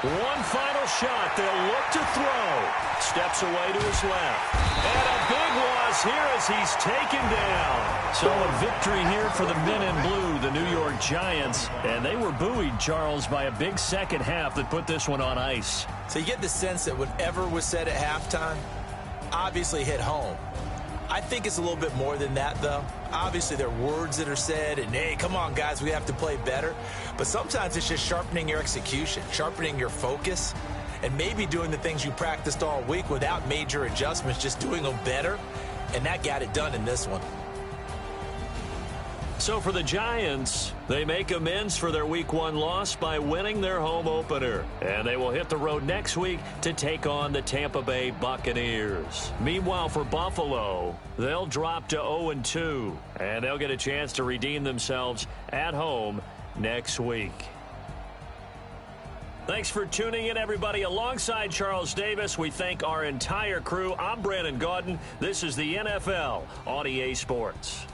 One final shot. They'll look to throw. Steps away to his left. And a big loss here as he's taken down. So a victory here for the men in blue, the New York Giants. And they were buoyed, Charles, by a big second half that put this one on ice. So you get the sense that whatever was said at halftime obviously hit home. I think it's a little bit more than that, though. Obviously, there are words that are said, and, hey, come on, guys, we have to play better. But sometimes it's just sharpening your execution, sharpening your focus, and maybe doing the things you practiced all week without major adjustments, just doing them better, and that got it done in this one. So for the Giants, they make amends for their Week 1 loss by winning their home opener. And they will hit the road next week to take on the Tampa Bay Buccaneers. Meanwhile, for Buffalo, they'll drop to 0-2. And they'll get a chance to redeem themselves at home next week. Thanks for tuning in, everybody. Alongside Charles Davis, we thank our entire crew. I'm Brandon Gaudin. This is the NFL on EA Sports.